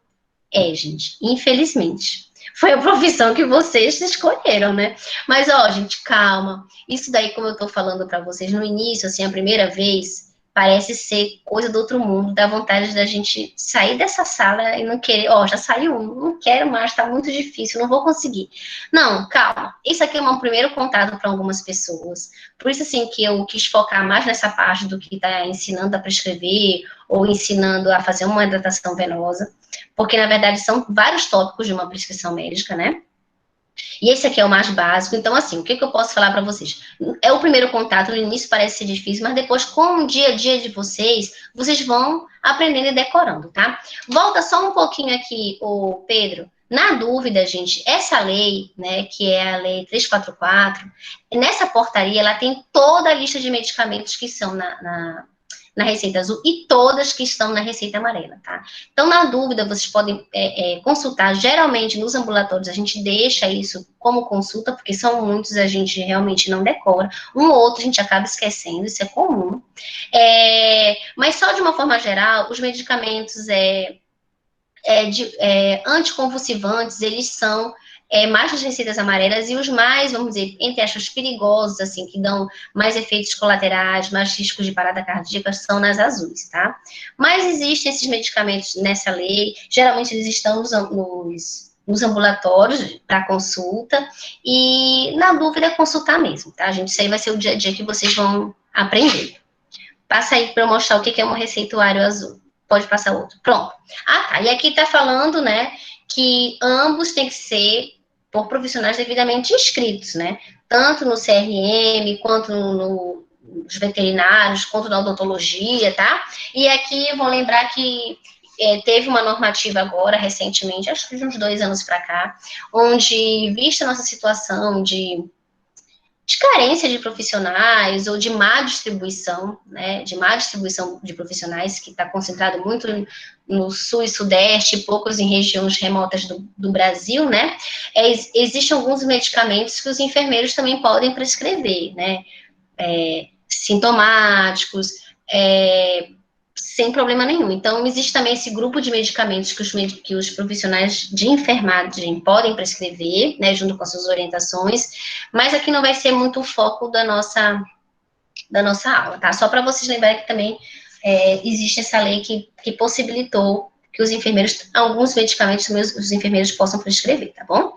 Gente, infelizmente. Foi a profissão que vocês escolheram, né? Mas, ó, gente, calma. Isso daí, como eu tô falando para vocês no início, assim, a primeira vez, parece ser coisa do outro mundo, dá vontade da gente sair dessa sala e não querer, ó, já saiu um, não quero mais, tá muito difícil, não vou conseguir. Não, calma. Isso aqui é um primeiro contato para algumas pessoas. Por isso, assim, que eu quis focar mais nessa parte do que tá ensinando a prescrever ou ensinando a fazer uma hidratação venosa, porque, na verdade, são vários tópicos de uma prescrição médica, né? E esse aqui é o mais básico. Então, assim, o que eu posso falar para vocês? É o primeiro contato, no início parece ser difícil, mas depois, com o dia a dia de vocês, vocês vão aprendendo e decorando, tá? Volta só um pouquinho aqui, o Pedro. Na dúvida, gente, essa lei, né, que é a lei 344, nessa portaria, ela tem toda a lista de medicamentos que são na receita azul e todas que estão na receita amarela, tá? Então, na dúvida, vocês podem consultar. Geralmente, nos ambulatórios, a gente deixa isso como consulta, porque são muitos, a gente realmente não decora. Um ou outro a gente acaba esquecendo, isso é comum. Mas só de uma forma geral, os medicamentos anticonvulsivantes, eles são mais as receitas amarelas e os mais, vamos dizer, entre aspas, perigosos, assim, que dão mais efeitos colaterais, mais riscos de parada cardíaca, são nas azuis, tá? Mas existem esses medicamentos nessa lei, geralmente eles estão nos ambulatórios para consulta, e na dúvida consultar mesmo, tá, gente? Isso aí vai ser o dia a dia que vocês vão aprender. Passa aí para eu mostrar o que é um receituário azul. Pode passar outro. Pronto. Ah, tá. E aqui está falando, né, que ambos têm que ser por profissionais devidamente inscritos, né? Tanto no CRM, quanto nos veterinários, quanto na odontologia, tá? E aqui vou lembrar que teve uma normativa agora, recentemente, acho que de uns 2 anos para cá, onde, vista a nossa situação de carência de profissionais ou de má distribuição, né, de má distribuição de profissionais, que está concentrado muito no sul e sudeste, poucos em regiões remotas do Brasil, né, existem alguns medicamentos que os enfermeiros também podem prescrever, né, sintomáticos, sem problema nenhum. Então, existe também esse grupo de medicamentos que os profissionais de enfermagem podem prescrever, né, junto com as suas orientações, mas aqui não vai ser muito o foco da nossa aula, tá? Só para vocês lembrarem que também existe essa lei que possibilitou que os enfermeiros, alguns medicamentos os enfermeiros possam prescrever, tá bom?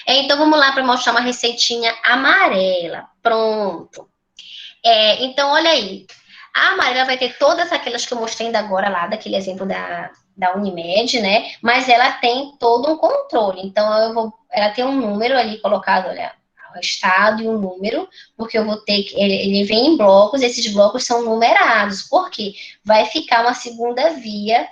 Então, vamos lá para mostrar uma receitinha amarela. Pronto. Então, olha aí. A amarela vai ter todas aquelas que eu mostrei ainda agora lá, daquele exemplo da Unimed, né? Mas ela tem todo um controle. Então, ela tem um número ali colocado, olha, o estado e um número, porque eu vou ter que. Ele vem em blocos, esses blocos são numerados, porque vai ficar uma segunda via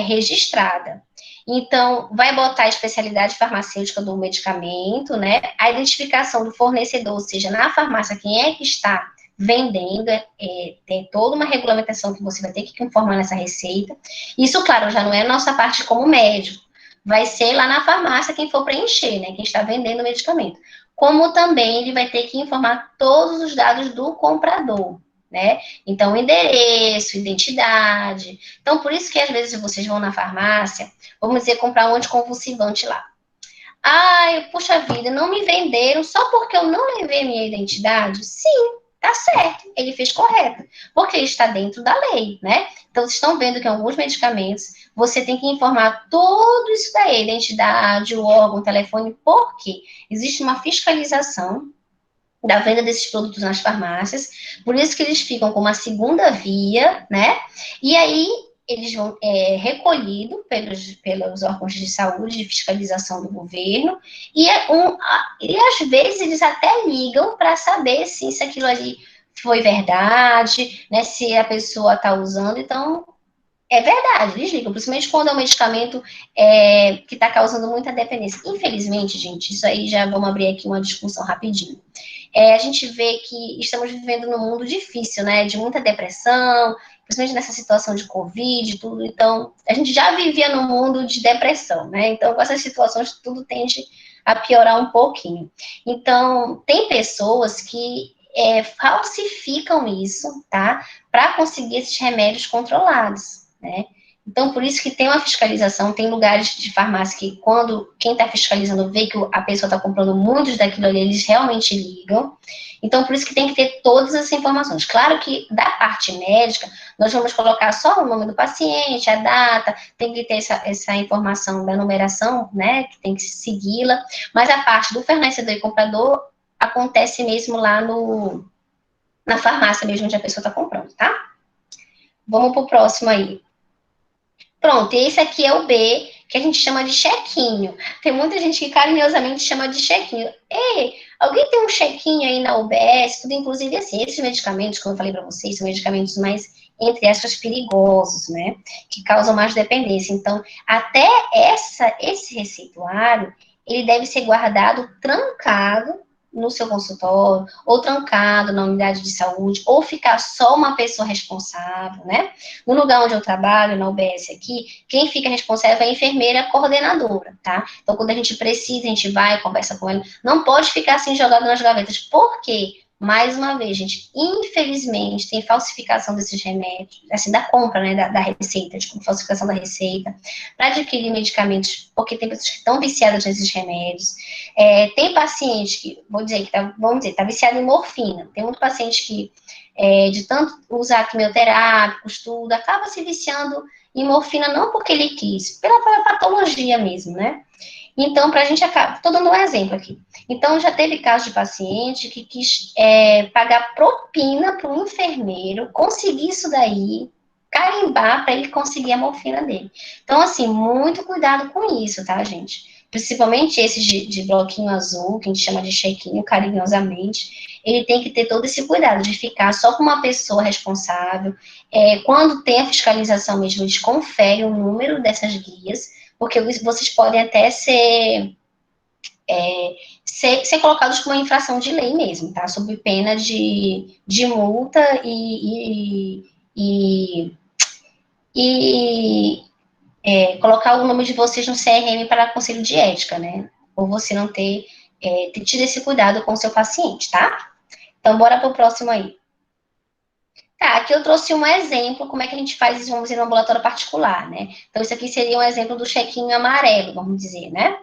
registrada. Então, vai botar a especialidade farmacêutica do medicamento, né? A identificação do fornecedor, ou seja, na farmácia, quem é que está vendendo, tem toda uma regulamentação que você vai ter que informar nessa receita. Isso, claro, já não é a nossa parte como médico, vai ser lá na farmácia quem for preencher, né, quem está vendendo o medicamento. Como também ele vai ter que informar todos os dados do comprador, né? Então, endereço, identidade. Então, por isso que às vezes vocês vão na farmácia, vamos dizer, comprar um anticonvulsivante lá. Ai, puxa vida, não me venderam só porque eu não levei minha identidade? Sim, tá certo, ele fez correto, porque ele está dentro da lei, né? Então, vocês estão vendo que em alguns medicamentos você tem que informar tudo isso daí, identidade, o órgão, o telefone, porque existe uma fiscalização da venda desses produtos nas farmácias, por isso que eles ficam com uma segunda via, né? E aí eles vão recolhido pelos órgãos de saúde, de fiscalização do governo, e às vezes eles até ligam para saber se isso aquilo ali foi verdade, né? Se a pessoa está usando, então é verdade, eles ligam, principalmente quando é um medicamento que está causando muita dependência. Infelizmente, gente, isso aí já vamos abrir aqui uma discussão rapidinho. A gente vê que estamos vivendo num mundo difícil, né? De muita depressão, principalmente nessa situação de Covid e tudo. Então, a gente já vivia num mundo de depressão, né? Então, com essas situações, tudo tende a piorar um pouquinho. Então, tem pessoas que falsificam isso, tá? Para conseguir esses remédios controlados, né? Então, por isso que tem uma fiscalização, tem lugares de farmácia que quando quem está fiscalizando vê que a pessoa está comprando muitos daquilo ali, eles realmente ligam. Então, por isso que tem que ter todas essas informações. Claro que da parte médica, nós vamos colocar só o nome do paciente, a data, tem que ter essa informação da numeração, né, que tem que segui-la, mas a parte do fornecedor e comprador acontece mesmo lá na farmácia mesmo onde a pessoa está comprando, tá? Vamos para o próximo aí. Pronto, esse aqui é o B, que a gente chama de chequinho. Tem muita gente que carinhosamente chama de chequinho. Ei, alguém tem um chequinho aí na UBS? Tudo, inclusive, assim, esses medicamentos, como eu falei para vocês, são medicamentos mais, entre aspas, perigosos, né? Que causam mais dependência. Então, até esse receituário, ele deve ser guardado trancado no seu consultório, ou trancado na unidade de saúde, ou ficar só uma pessoa responsável, né? No lugar onde eu trabalho, na UBS aqui, quem fica responsável é a enfermeira coordenadora, tá? Então, quando a gente precisa, a gente vai, conversa com ela. Não pode ficar assim jogado nas gavetas. Por quê? Mais uma vez, gente, infelizmente, tem falsificação desses remédios, assim, da compra, né, da receita, tipo, falsificação da receita, para adquirir medicamentos, porque tem pessoas que estão viciadas nesses remédios. Tem paciente que, vamos dizer, tá viciado em morfina. Tem muito paciente que, de tanto usar quimioterápicos, tudo, acaba se viciando em morfina, não porque ele quis, pela patologia mesmo, né? Então, para a gente acabar, estou dando um exemplo aqui. Então, já teve caso de paciente que quis pagar propina para um enfermeiro, conseguir isso daí, carimbar para ele conseguir a morfina dele. Então, assim, muito cuidado com isso, tá, gente? Principalmente esses de bloquinho azul, que a gente chama de chequinho, carinhosamente, ele tem que ter todo esse cuidado de ficar só com uma pessoa responsável. Quando tem a fiscalização mesmo, eles conferem o número dessas guias, porque vocês podem até ser colocados com uma infração de lei mesmo, tá? Sob pena de multa e colocar o nome de vocês no CRM para conselho de ética, né? Ou você não ter tido esse cuidado com o seu paciente, tá? Então, bora para o próximo aí. Tá, aqui eu trouxe um exemplo, como é que a gente faz isso, vamos dizer, no ambulatório particular, né? Então, isso aqui seria um exemplo do chequinho amarelo, vamos dizer, né?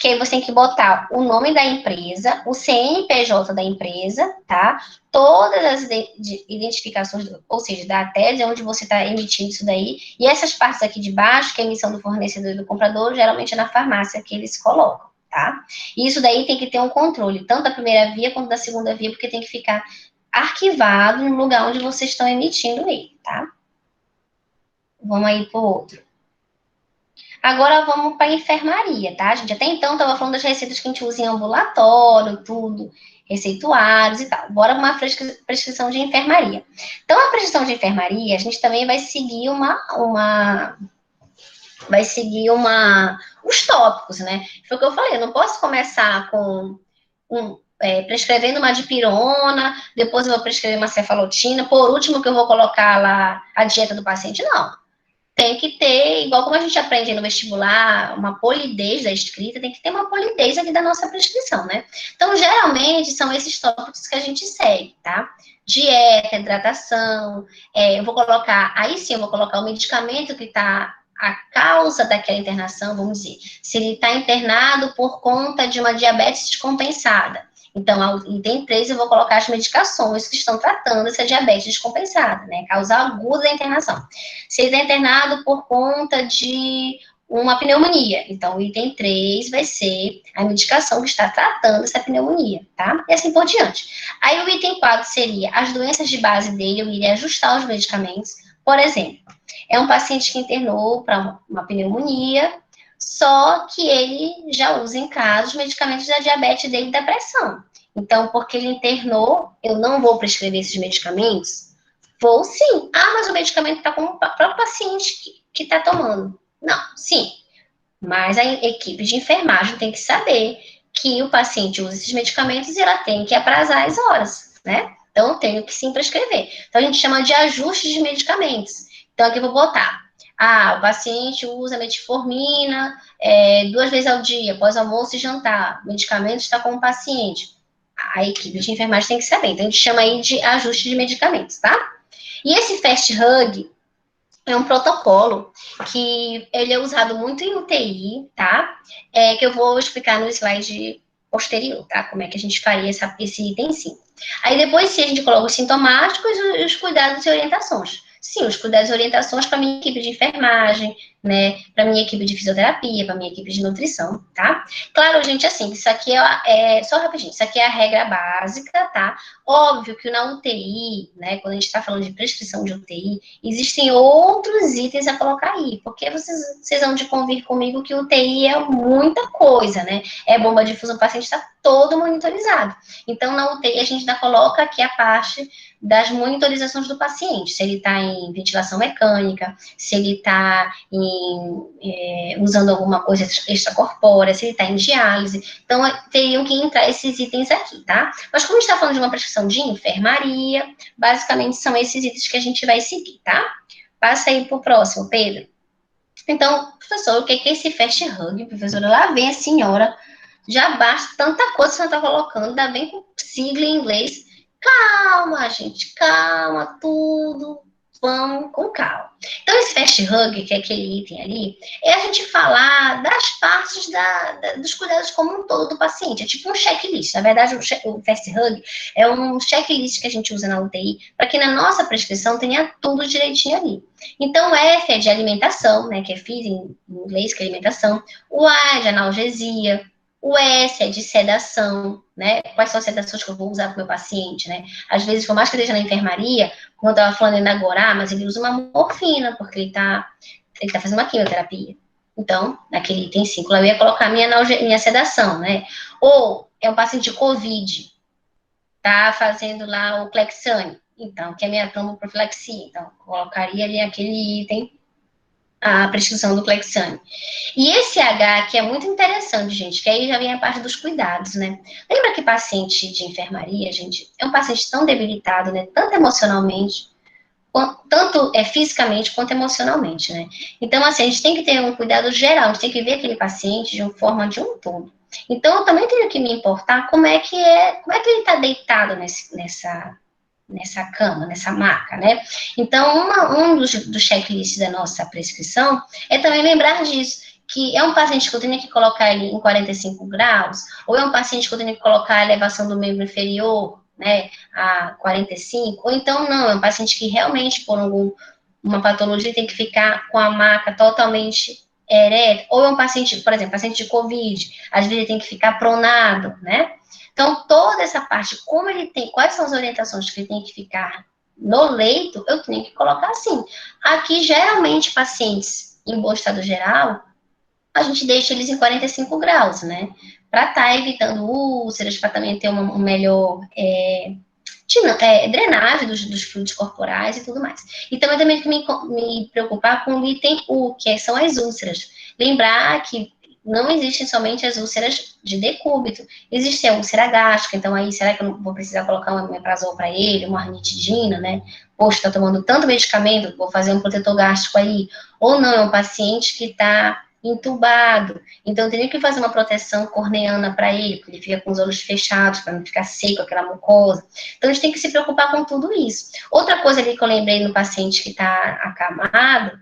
Que aí você tem que botar o nome da empresa, o CNPJ da empresa, tá? Todas as identificações, ou seja, da tese onde você está emitindo isso daí, e essas partes aqui de baixo, que é a emissão do fornecedor e do comprador, geralmente é na farmácia que eles colocam, tá? E isso daí tem que ter um controle, tanto da primeira via quanto da segunda via, porque tem que ficar arquivado no lugar onde vocês estão emitindo ele, tá? Vamos aí para o outro. Agora vamos para a enfermaria, tá, gente? Até então, estava falando das receitas que a gente usa em ambulatório, tudo, receituários e tal. Bora uma prescrição de enfermaria. Então, a prescrição de enfermaria, a gente também vai seguir os tópicos, né? Foi o que eu falei, eu não posso começar com prescrevendo uma dipirona, depois eu vou prescrever uma cefalotina, por último que eu vou colocar lá a dieta do paciente, não. tem que ter, igual como a gente aprende no vestibular, uma polidez da escrita, tem que ter uma polidez aqui da nossa prescrição, né? Então, geralmente, são esses tópicos que a gente segue, tá? Dieta, hidratação, eu vou colocar, aí sim, eu vou colocar o medicamento que está a causa daquela internação, vamos dizer, se ele está internado por conta de uma diabetes descompensada. Então, ao item 3, eu vou colocar as medicações que estão tratando essa diabetes descompensada, né? Causa aguda da internação. Se ele está internado por conta de uma pneumonia, então o item 3 vai ser a medicação que está tratando essa pneumonia, tá? E assim por diante. Aí o item 4 seria as doenças de base dele, eu iria ajustar os medicamentos. Por exemplo, é um paciente que internou para uma pneumonia, só que ele já usa em casa os medicamentos da diabetes dele e da pressão. Então, porque ele internou, eu não vou prescrever esses medicamentos? Vou sim. Ah, mas o medicamento está com o próprio paciente que está tomando. Não, sim. Mas a equipe de enfermagem tem que saber que o paciente usa esses medicamentos e ela tem que aprazar as horas, né? Então, eu tenho que sim prescrever. Então, a gente chama de ajuste de medicamentos. Então, aqui eu vou botar. Ah, o paciente usa metformina 2 vezes ao dia, após almoço e jantar. O medicamento está com o paciente. A equipe de enfermagem tem que saber. Então, a gente chama aí de ajuste de medicamentos, tá? E esse Fast Hug é um protocolo que ele é usado muito em UTI, tá? Que eu vou explicar no slide posterior, tá? Como é que a gente faria esse item 5. Aí depois, se a gente coloca os sintomáticos e os cuidados e orientações. Sim, os cuidados e orientações para a minha equipe de enfermagem, né? Para a minha equipe de fisioterapia, para a minha equipe de nutrição, tá? Claro, gente, assim, isso aqui só rapidinho, isso aqui é a regra básica, tá? Óbvio que na UTI, né? Quando a gente está falando de prescrição de UTI, existem outros itens a colocar aí, porque vocês vão de convir comigo que UTI é muita coisa, né? É bomba de difusão, o paciente está todo monitorizado. Então, na UTI, a gente ainda coloca aqui a parte das monitorizações do paciente, se ele está em ventilação mecânica, se ele está usando alguma coisa extracorpórea, se ele está em diálise. Então, teriam que entrar esses itens aqui, tá? Mas como a gente está falando de uma prescrição de enfermaria, basicamente são esses itens que a gente vai seguir, tá? Passa aí para o próximo, Pedro. Então, professor, o que é esse Fast Hug, professora? Lá vem a senhora, já basta tanta coisa que você está colocando, ainda bem com sigla em inglês. Calma, gente, calma, tudo. Vamos com calma. Então, esse Fast Hug, que é aquele item ali, é a gente falar das partes dos cuidados como um todo do paciente. É tipo um checklist. Na verdade, o Fast Hug é um checklist que a gente usa na UTI para que na nossa prescrição tenha tudo direitinho ali. Então, o F é de alimentação, né, que é feed em inglês, que é alimentação. O A é de analgesia. O S é de sedação, né? Quais são as sedações que eu vou usar para o meu paciente, né? Às vezes, por mais que eu esteja na enfermaria, como eu estava falando ainda agora, mas ele usa uma morfina, porque ele tá fazendo uma quimioterapia. Então, naquele item 5, eu ia colocar minha sedação, né? Ou é um paciente de Covid, tá fazendo lá o Clexane, então, que é minha tromboprofilaxia. Então, colocaria ali aquele item, a prescrição do Clexane. E esse H, que é muito interessante, gente, que aí já vem a parte dos cuidados, né? Lembra que paciente de enfermaria, gente, é um paciente tão debilitado, né? Tanto emocionalmente, tanto fisicamente quanto emocionalmente, né? Então, assim, a gente tem que ter um cuidado geral, a gente tem que ver aquele paciente de uma forma de um todo. Então, eu também tenho que me importar como é que ele está deitado nessa cama, nessa maca, né? Então, um dos checklists da nossa prescrição é também lembrar disso, que é um paciente que eu tenho que colocar ele em 45 graus, ou é um paciente que eu tenho que colocar a elevação do membro inferior, né, a 45, ou então não, é um paciente que realmente, por uma patologia, tem que ficar com a maca totalmente ereta, ou é um paciente, por exemplo, paciente de Covid, às vezes ele tem que ficar pronado, né? Então, toda essa parte, como ele tem, quais são as orientações que ele tem que ficar no leito, eu tenho que colocar assim. Aqui, geralmente, pacientes em bom estado geral, a gente deixa eles em 45 graus, né? Para estar evitando úlceras, para também ter uma melhor drenagem dos fluidos corporais e tudo mais. E também tenho que me preocupar com o item U, que são as úlceras. Lembrar que não existem somente as úlceras de decúbito, existe a úlcera gástrica, então aí será que eu não vou precisar colocar um omeprazol para ele, uma ranitidina, né? poxa, está tomando tanto medicamento, vou fazer um protetor gástrico aí. Ou não, é um paciente que está entubado. Então, eu teria que fazer uma proteção corneana para ele, porque ele fica com os olhos fechados, para não ficar seco aquela mucosa. Então, a gente tem que se preocupar com tudo isso. Outra coisa ali que eu lembrei no paciente que está acamado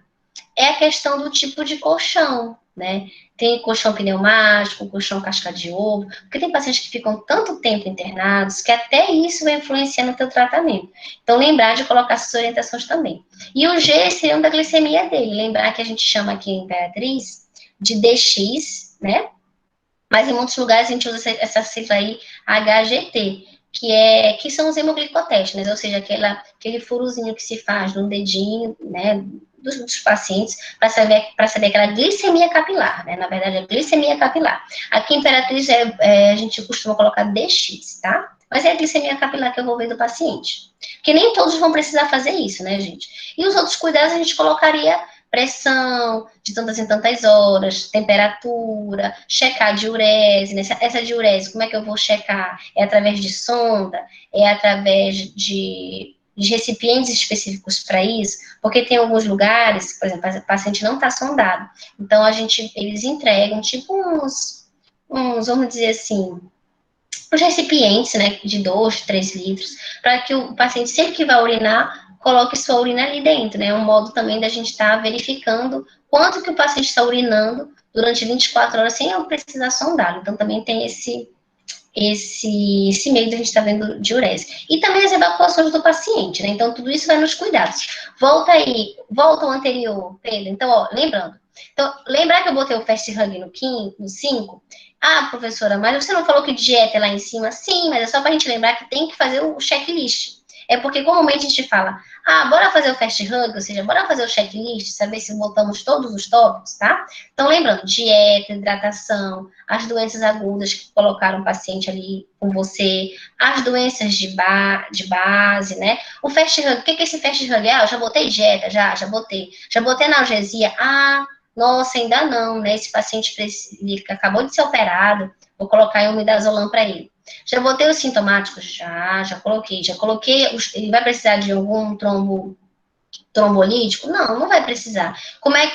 é a questão do tipo de colchão, né? Tem colchão pneumático, colchão casca de ovo, porque tem pacientes que ficam tanto tempo internados que até isso vai influenciar no teu tratamento. Então, lembrar de colocar essas orientações também. E o G seria da glicemia dele. Lembrar que a gente chama aqui em Imperatriz de DX, né? Mas em muitos lugares a gente usa essa sigla aí, HGT, que são os hemoglicotestes, né? Ou seja, aquele furozinho que se faz no dedinho, né, dos pacientes, para saber aquela glicemia capilar, né? Na verdade, é glicemia capilar. Aqui em Imperatriz, a gente costuma colocar DX, tá? Mas é a glicemia capilar que eu vou ver do paciente. Porque nem todos vão precisar fazer isso, né, gente? E os outros cuidados a gente colocaria pressão de tantas em tantas horas, temperatura, checar a diurese, né? Essa diurese, como é que eu vou checar? É através de sonda? É através de recipientes específicos para isso? Porque tem alguns lugares, por exemplo, o paciente não está sondado, então eles entregam tipo uns, vamos dizer assim, os recipientes, né, de 2, 3 litros, para que o paciente, sempre que vai urinar, coloque sua urina ali dentro, né? É um modo também da gente estar verificando quanto que o paciente está urinando durante 24 horas sem eu precisar sondá-lo. Então, também tem esse meio da gente estar vendo diurese. E também as evacuações do paciente, né? Então, tudo isso vai nos cuidados. Volta ao anterior, Pedro. Então, ó, lembrando. Então, lembrar que eu botei o Fast Hug no 5? Ah, professora, mas você não falou que dieta é lá em cima? Sim, mas é só para a gente lembrar que tem que fazer o checklist. É porque comumente a gente fala, bora fazer o Fast Hug, ou seja, bora fazer o checklist, saber se botamos todos os tópicos, tá? Então, lembrando, dieta, hidratação, as doenças agudas que colocaram o paciente ali com você, as doenças de base, né? O Fast Hug, o que é esse Fast Hug? Eu já botei dieta, já botei. Já botei analgesia? Nossa, ainda não, né? Esse paciente ele acabou de ser operado, vou colocar umidazolam para ele. Já botei os sintomáticos? Já coloquei. Ele vai precisar de algum trombolítico? Não vai precisar.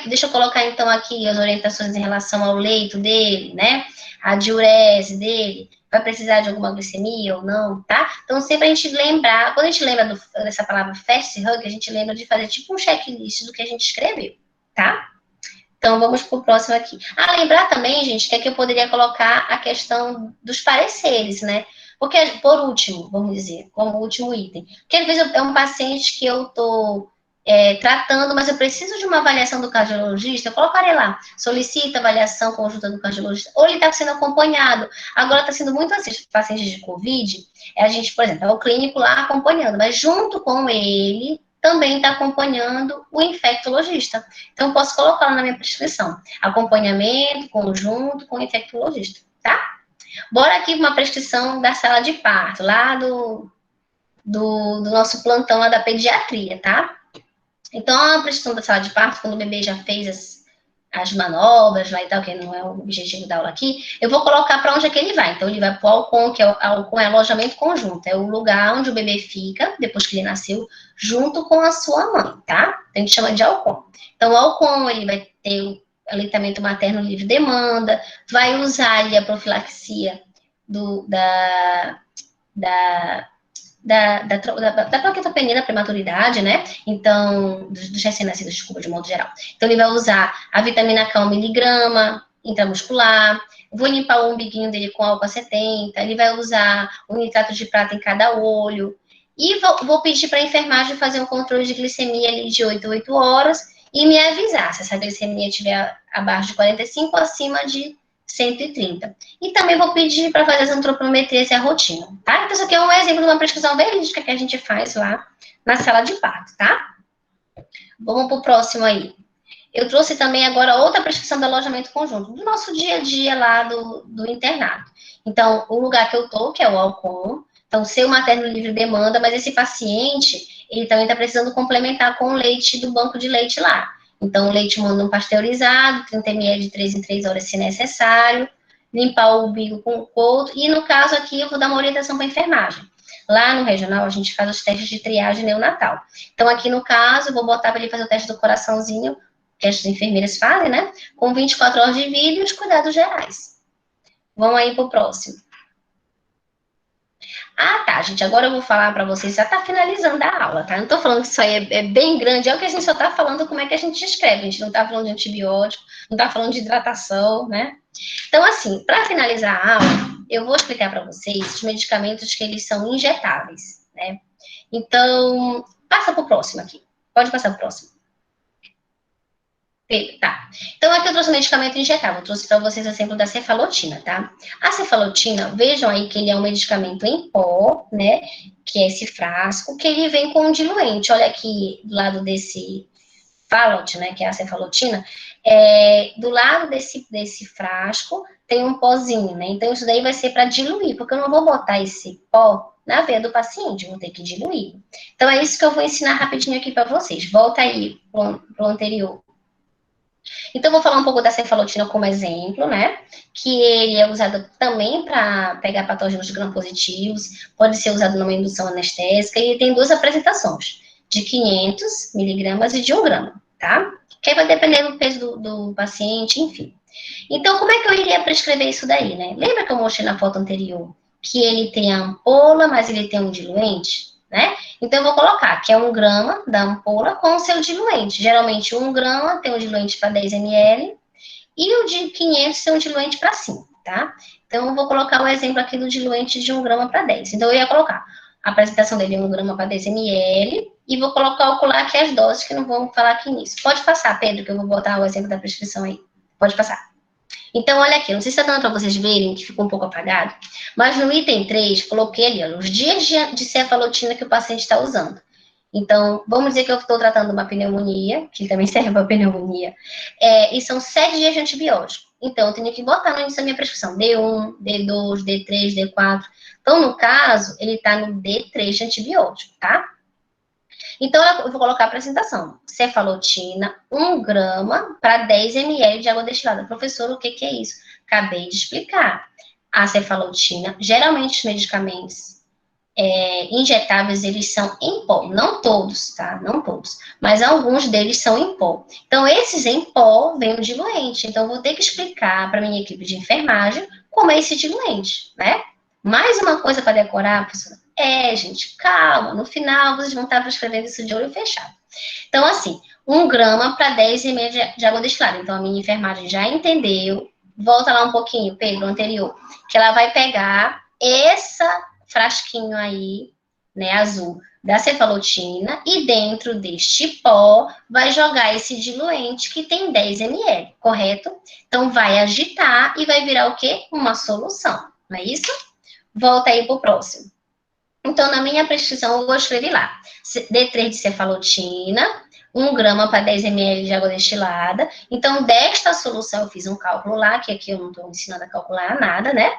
Deixa eu colocar então aqui as orientações em relação ao leito dele, né? A diurese dele. Vai precisar de alguma glicemia ou não, tá? Então, sempre a gente lembrar, quando a gente lembra dessa palavra Fast Hug, a gente lembra de fazer tipo um checklist do que a gente escreveu, tá? Então, vamos para o próximo aqui. Lembrar também, gente, que aqui eu poderia colocar a questão dos pareceres, né? Porque, por último, vamos dizer, como último item. Porque, às vezes, é um paciente que eu estou tratando, mas eu preciso de uma avaliação do cardiologista, eu colocarei lá, solicita avaliação conjunta do cardiologista, ou ele está sendo acompanhado. Agora está sendo muito assim, pacientes de Covid, a gente, por exemplo, é o clínico lá acompanhando, mas junto com ele também está acompanhando o infectologista. Então, eu posso colocar na minha prescrição. Acompanhamento conjunto com o infectologista, tá? Bora aqui uma prescrição da sala de parto, lá do nosso plantão lá da pediatria, tá? Então, a prescrição da sala de parto, quando o bebê já fez as manobras lá e tal, que não é o objetivo da aula aqui, eu vou colocar para onde é que ele vai. Então, ele vai para o Alcon, que Alcon é alojamento conjunto, é o lugar onde o bebê fica, depois que ele nasceu, junto com a sua mãe, tá? A gente chama de Alcon. Então, o Alcon, ele vai ter o aleitamento materno livre demanda, vai usar ali a profilaxia da plaquetopenina prematuridade, né? Então, dos recém-nascidos, desculpa, de modo geral. Então, ele vai usar a vitamina K 1 miligrama intramuscular, vou limpar o umbiguinho dele com álcool 70, ele vai usar o nitrato de prata em cada olho, e vou pedir para a enfermagem fazer um controle de glicemia ali de 8 a 8 horas e me avisar se essa glicemia estiver abaixo de 45 ou acima de 130. E também vou pedir para fazer as antropometrias e a rotina, tá? Então, isso aqui é um exemplo de uma prescrição verídica que a gente faz lá na sala de parto, tá? Vamos para o próximo aí. Eu trouxe também agora outra prescrição do alojamento conjunto, do nosso dia a dia lá do internato. Então, o lugar que eu tô, que é o Alcon, então, seu materno livre demanda, mas esse paciente, ele também está precisando complementar com o leite do banco de leite lá. Então, o leite não pasteurizado, 30 ml de 3 em 3 horas se necessário, limpar o umbigo com o couro, e no caso aqui eu vou dar uma orientação para a enfermagem. Lá no regional, a gente faz os testes de triagem neonatal. Então, aqui no caso, eu vou botar para ele fazer o teste do coraçãozinho, que as enfermeiras fazem, né? Com 24 horas de vida e os cuidados gerais. Vamos aí pro próximo. Ah, tá, gente, agora eu vou falar para vocês, já tá finalizando a aula, tá? Não tô falando que isso aí é bem grande, é o que a gente só tá falando como é que a gente escreve, a gente não tá falando de antibiótico, não tá falando de hidratação, né? Então, assim, para finalizar a aula, eu vou explicar para vocês os medicamentos que eles são injetáveis, né? Então, passa pro próximo aqui, pode passar pro próximo. Tá. Então, aqui eu trouxe um medicamento injetável. Eu trouxe para vocês o exemplo da cefalotina, tá? A cefalotina, vejam aí que ele é um medicamento em pó, né? Que é esse frasco, que ele vem com um diluente. Olha aqui do lado desse Falot, né? Que é a cefalotina. Do lado desse frasco tem um pozinho, né? Então, isso daí vai ser para diluir, porque eu não vou botar esse pó na veia do paciente, eu vou ter que diluir. Então, é isso que eu vou ensinar rapidinho aqui para vocês. Volta aí pro anterior. Então, vou falar um pouco da cefalotina como exemplo, né? Que ele é usado também para pegar patógenos gram-positivos, pode ser usado numa indução anestésica, e tem duas apresentações, de 500 miligramas e de 1 grama, tá? Que aí vai depender do peso do paciente, enfim. Então, como é que eu iria prescrever isso daí, né? Lembra que eu mostrei na foto anterior que ele tem a ampola, mas ele tem um diluente, né? Então, eu vou colocar que é 1 grama da ampola com o seu diluente. Geralmente, 1 grama tem um diluente para 10 ml e o de 500 tem um diluente para 5, tá? Então, eu vou colocar o exemplo aqui do diluente de 1 grama para 10. Então, eu ia colocar a apresentação dele em 1 grama para 10 ml e vou calcular aqui as doses, que não vamos falar aqui nisso. Pode passar, Pedro, que eu vou botar o exemplo da prescrição aí. Pode passar. Então, olha aqui, não sei se está dando para vocês verem, que ficou um pouco apagado, mas no item 3, coloquei ali, ó, os dias de cefalotina que o paciente está usando. Então, vamos dizer que eu estou tratando uma pneumonia, que também serve para pneumonia, e são 7 dias de antibiótico. Então, eu tenho que botar no início da minha prescrição D1, D2, D3, D4. Então, no caso, ele está no D3 de antibiótico, tá? Então, eu vou colocar a apresentação. Cefalotina, 1 grama para 10 ml de água destilada. Professor, o que é isso? Acabei de explicar. A cefalotina, geralmente os medicamentos injetáveis, eles são em pó. Não todos, tá? Não todos. Mas alguns deles são em pó. Então, esses em pó vêm o diluente. Então, eu vou ter que explicar para minha equipe de enfermagem como é esse diluente, né? Mais uma coisa para decorar, professora. Gente, calma. No final, vocês vão estar prescrevendo isso de olho fechado. Então, assim, 1 grama para 10 ml de água destilada. Então, a minha enfermagem já entendeu. Volta lá um pouquinho, Pedro, anterior. Que ela vai pegar essa frasquinho aí, né, azul, da cefalotina, e dentro deste pó vai jogar esse diluente que tem 10 ml, correto? Então, vai agitar e vai virar o quê? Uma solução, não é isso? Volta aí para o próximo. Então, na minha prescrição, eu vou escrever lá, D3 de cefalotina, 1 grama para 10 ml de água destilada. Então, desta solução, eu fiz um cálculo lá, que aqui eu não estou ensinando a calcular nada, né?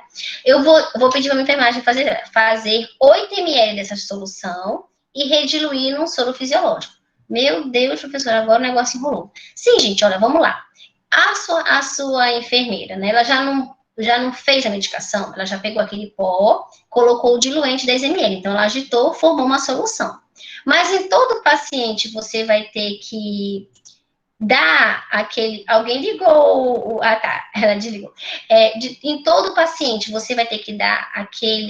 Eu vou pedir para a minha enfermagem fazer 8 ml dessa solução e rediluir num soro fisiológico. Meu Deus, professor, agora o negócio enrolou. Sim, gente, olha, vamos lá. A sua enfermeira, né? Ela já não fez a medicação, ela já pegou aquele pó, colocou o diluente 10 ml. Então, ela agitou, formou uma solução. Mas em todo paciente, você vai ter que dar aquele... Alguém ligou... tá, ela desligou. Em todo paciente, você vai ter que dar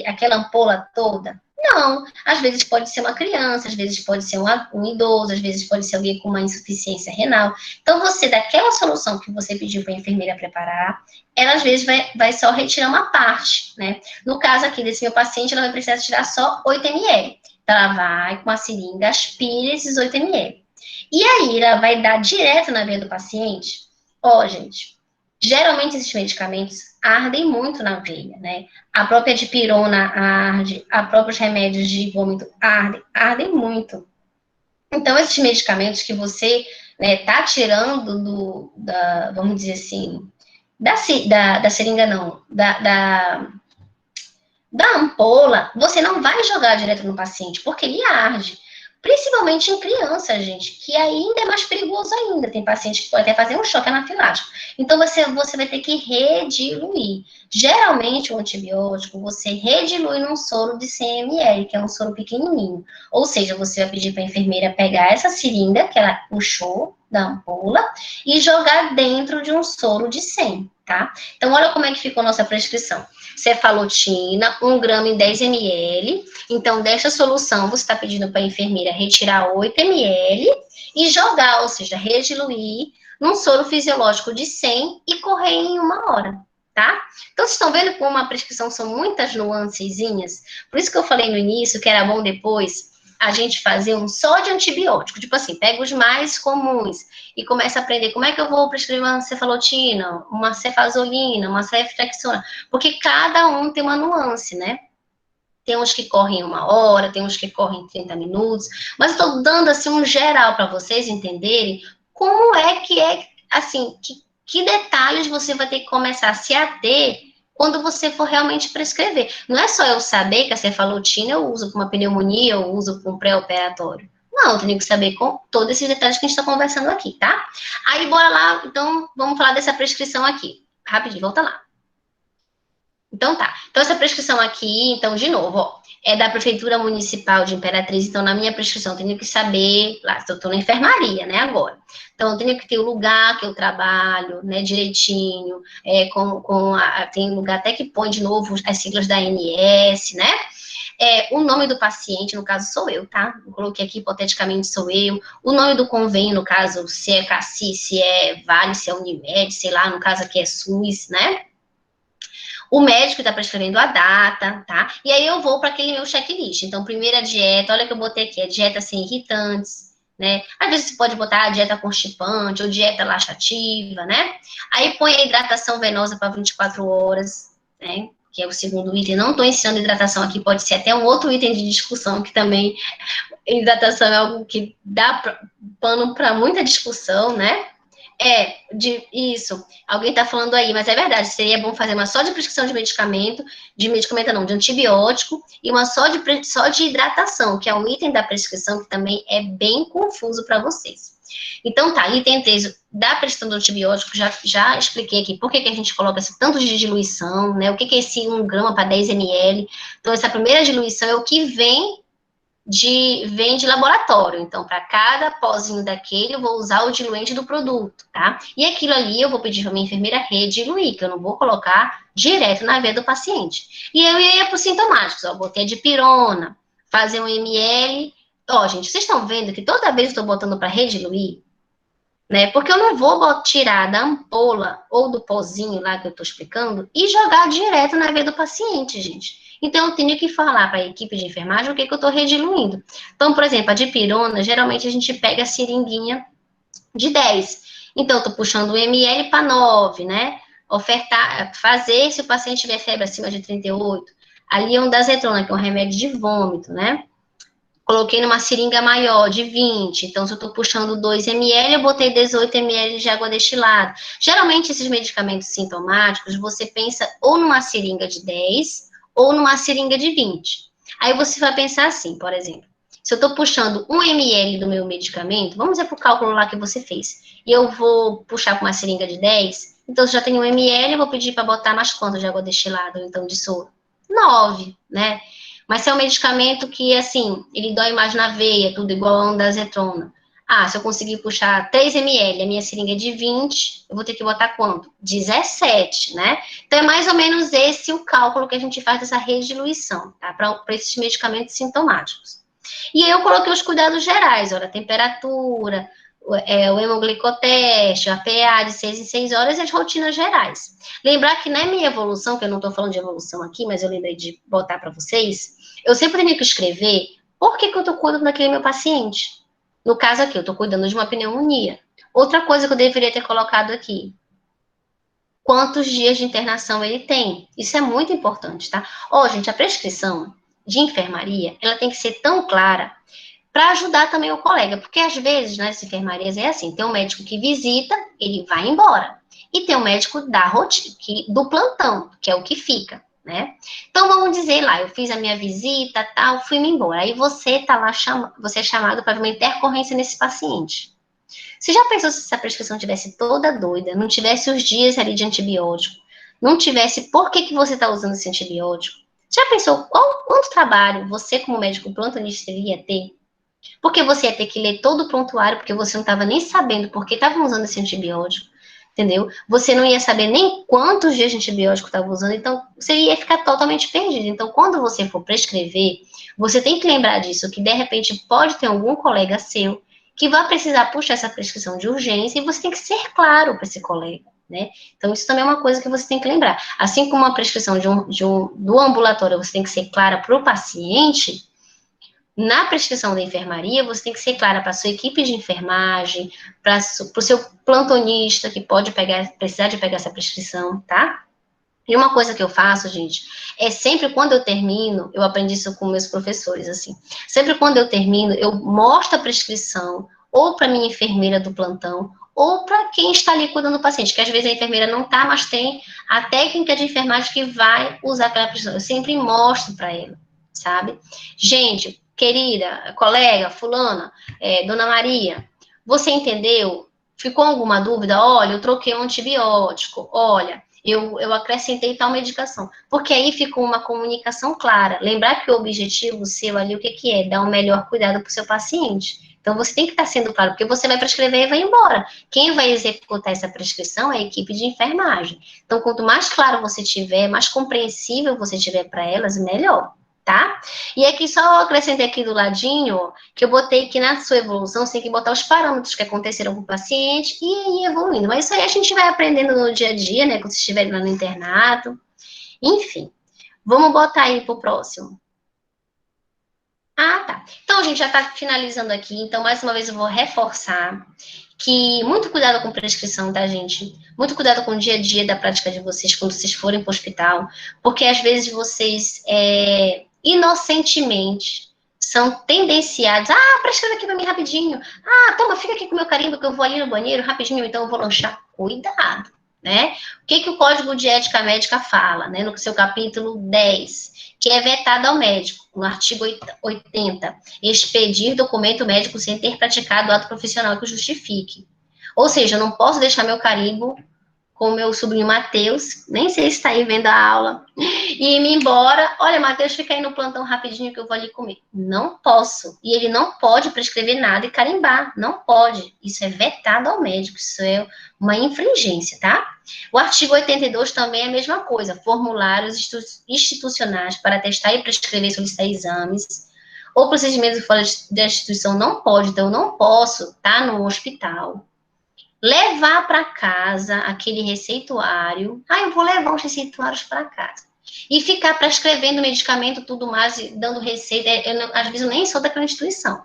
aquela ampola toda? Não. Às vezes pode ser uma criança, às vezes pode ser um idoso, às vezes pode ser alguém com uma insuficiência renal. Então, você, daquela solução que você pediu para a enfermeira preparar, ela às vezes vai só retirar uma parte, né? No caso aqui desse meu paciente, ela vai precisar tirar só 8 ml. Então, ela vai com a seringa, aspira esses 8 ml. E aí, ela vai dar direto na veia do paciente. Gente, geralmente esses medicamentos ardem muito na veia, né? A própria dipirona arde, a próprios remédios de vômito ardem muito. Então, esses medicamentos que você tá tirando vamos dizer assim, da seringa não, da ampola, você não vai jogar direto no paciente, porque ele arde. Principalmente em criança, gente, que ainda é mais perigoso ainda. Tem paciente que pode até fazer um choque anafilático. Então, você vai ter que rediluir. Geralmente, o antibiótico, você redilui num soro de 100 ml, que é um soro pequenininho. Ou seja, você vai pedir para a enfermeira pegar essa seringa que ela puxou da ampola e jogar dentro de um soro de 100, tá? Então, olha como é que ficou nossa prescrição. Cefalotina, 1 grama em 10 ml. Então, desta solução, você está pedindo para a enfermeira retirar 8 ml e jogar, ou seja, rediluir num soro fisiológico de 100 e correr em 1 hora, tá? Então, vocês estão vendo como a prescrição são muitas nuancezinhas? Por isso que eu falei no início que era bom depois a gente fazer um só de antibiótico. Tipo assim, pega os mais comuns e começa a aprender como é que eu vou prescrever uma cefalotina, uma cefazolina, uma ceftriaxona, porque cada um tem uma nuance, né? Tem uns que correm 1 hora, tem uns que correm 30 minutos, mas eu estou dando assim um geral para vocês entenderem como é, assim, que detalhes você vai ter que começar a se ater quando você for realmente prescrever. Não é só eu saber que a cefalotina eu uso para uma pneumonia, eu uso para um pré-operatório. Não, eu tenho que saber com todos esses detalhes que a gente está conversando aqui, tá? Aí, bora lá, então, vamos falar dessa prescrição aqui. Rapidinho, volta lá. Então tá. Então essa prescrição aqui, então de novo, ó, é da Prefeitura Municipal de Imperatriz. Então na minha prescrição eu tenho que saber, lá, se eu estou na enfermaria, né, agora. Então eu tenho que ter o lugar que eu trabalho, né, direitinho, tem lugar até que põe de novo as siglas da ANS, né? O nome do paciente, no caso sou eu, tá? Eu coloquei aqui, hipoteticamente sou eu. O nome do convênio, no caso, se é CACI, se é Vale, se é Unimed, sei lá, no caso aqui é SUS, né? O médico está prescrevendo a data, tá? E aí eu vou para aquele meu checklist. Então, primeira dieta, olha que eu botei aqui, é dieta sem irritantes, né? Às vezes você pode botar a dieta constipante ou dieta laxativa, né? Aí põe a hidratação venosa para 24 horas, né? Que é o segundo item. Não estou ensinando hidratação aqui, pode ser até um outro item de discussão, que também hidratação é algo que dá pano para muita discussão, né? Isso. Alguém está falando aí, mas é verdade. Seria bom fazer uma só de prescrição de medicamento não, de antibiótico, e uma só de hidratação, que é um item da prescrição que também é bem confuso para vocês. Então tá, item 3 da prescrição do antibiótico, já expliquei aqui por que a gente coloca esse tanto de diluição, né? O que é esse 1 grama para 10 ml. Então, essa primeira diluição é o que vem de laboratório. Então, para cada pozinho daquele, eu vou usar o diluente do produto, tá? E aquilo ali eu vou pedir para minha enfermeira rediluir, que eu não vou colocar direto na veia do paciente. E eu ia para os sintomáticos, ó, botei a dipirona, fazer 1 ml. Ó, gente, vocês estão vendo que toda vez eu estou botando para rediluir, né? Porque eu não vou tirar da ampola ou do pozinho lá que eu estou explicando e jogar direto na veia do paciente, gente. Então, eu tenho que falar para a equipe de enfermagem o que eu estou rediluindo. Então, por exemplo, a dipirona, geralmente a gente pega a seringuinha de 10. Então, eu estou puxando 1 ml para 9, né? Fazer se o paciente tiver febre acima de 38. Ali é um dazetrona, que é um remédio de vômito, né? Coloquei numa seringa maior, de 20. Então, se eu estou puxando 2 ml, eu botei 18 ml de água destilada. Geralmente, esses medicamentos sintomáticos, você pensa ou numa seringa de 10 ou numa seringa de 20. Aí você vai pensar assim, por exemplo, se eu estou puxando 1 ml do meu medicamento, vamos ver para o cálculo lá que você fez, e eu vou puxar com uma seringa de 10, então se já tem 1 ml, eu vou pedir para botar mais quanto de água destilada, ou então de soro? 9, né? Mas se é um medicamento que, assim, ele dói mais na veia, tudo igual a ondansetron. Se eu conseguir puxar 3 ml, a minha seringa é de 20, eu vou ter que botar quanto? 17, né? Então, é mais ou menos esse o cálculo que a gente faz dessa rediluição, tá? Para esses medicamentos sintomáticos. E aí eu coloquei os cuidados gerais, olha, a temperatura, o hemoglicoteste, a PA de 6 em 6 horas e as rotinas gerais. Lembrar que na minha evolução, que eu não estou falando de evolução aqui, mas eu lembrei de botar para vocês, eu sempre tenho que escrever por que eu estou cuidando daquele meu paciente. No caso aqui, eu estou cuidando de uma pneumonia. Outra coisa que eu deveria ter colocado aqui, quantos dias de internação ele tem. Isso é muito importante, tá? Gente, a prescrição de enfermaria, ela tem que ser tão clara para ajudar também o colega, porque às vezes nas enfermarias é assim, tem um médico que visita, ele vai embora, e tem um médico da rotina, do plantão, que é o que fica, né? Então, vamos dizer lá, eu fiz a minha visita, tal, fui-me embora. Aí você tá lá, você é chamado para ver uma intercorrência nesse paciente. Você já pensou se essa prescrição tivesse toda doida, não tivesse os dias ali de antibiótico, não tivesse por que você está usando esse antibiótico? Já pensou quanto trabalho você, como médico plantonista, ia ter? Porque você ia ter que ler todo o prontuário, porque você não estava nem sabendo por que estavam usando esse antibiótico, entendeu? Você não ia saber nem quantos dias de antibiótico estava usando, então você ia ficar totalmente perdido. Então, quando você for prescrever, você tem que lembrar disso, que de repente pode ter algum colega seu que vai precisar puxar essa prescrição de urgência e você tem que ser claro para esse colega, né? Então, isso também é uma coisa que você tem que lembrar. Assim como a prescrição do ambulatório você tem que ser clara para o paciente, na prescrição da enfermaria, você tem que ser clara para a sua equipe de enfermagem, para o seu plantonista, que pode precisar de pegar essa prescrição, tá? E uma coisa que eu faço, gente, é sempre quando eu termino, eu aprendi isso com meus professores, assim, sempre quando eu termino, eu mostro a prescrição, ou para minha enfermeira do plantão, ou para quem está ali cuidando do paciente, que às vezes a enfermeira não está, mas tem a técnica de enfermagem que vai usar aquela prescrição. Eu sempre mostro para ela, sabe? Gente, querida, colega, fulana, dona Maria, você entendeu? Ficou alguma dúvida? Olha, eu troquei um antibiótico, olha, eu acrescentei tal medicação. Porque aí ficou uma comunicação clara. Lembrar que o objetivo seu ali, o que é? Dar o melhor cuidado para o seu paciente. Então, você tem que estar sendo claro, porque você vai prescrever e vai embora. Quem vai executar essa prescrição é a equipe de enfermagem. Então, quanto mais claro você tiver, mais compreensível você tiver para elas, melhor, tá? E aqui só eu acrescentei aqui do ladinho, ó, que eu botei que na sua evolução você tem que botar os parâmetros que aconteceram com o paciente e ir evoluindo. Mas isso aí a gente vai aprendendo no dia a dia, né? Quando vocês estiverem lá no internato. Enfim, vamos botar aí pro próximo. Ah, tá. Então, a gente já está finalizando aqui. Então, mais uma vez, eu vou reforçar que muito cuidado com prescrição, tá, gente? Muito cuidado com o dia a dia da prática de vocês quando vocês forem para o hospital, porque às vezes vocês, inocentemente, são tendenciados. Ah, prescreve aqui para mim rapidinho. Ah, toma, fica aqui com o meu carimbo que eu vou ali no banheiro rapidinho, então eu vou lanchar. Cuidado, né? O que o Código de Ética Médica fala, né? No seu capítulo 10, que é vetado ao médico, no artigo 80, expedir documento médico sem ter praticado ato profissional que o justifique. Ou seja, eu não posso deixar meu carimbo com o meu sobrinho Matheus, nem sei se está aí vendo a aula, e ir-me embora. Olha, Matheus, fica aí no plantão rapidinho que eu vou ali comer. Não posso. E ele não pode prescrever nada e carimbar. Não pode. Isso é vetado ao médico. Isso é uma infringência, tá? O artigo 82 também é a mesma coisa. Formulários institucionais para testar e prescrever e solicitar exames ou procedimentos fora da instituição não pode. Então, eu não posso estar no hospital, levar para casa aquele receituário. Ah, eu vou levar os receituários para casa. E ficar prescrevendo medicamento, tudo mais, e dando receita. Às vezes eu nem sou daquela instituição.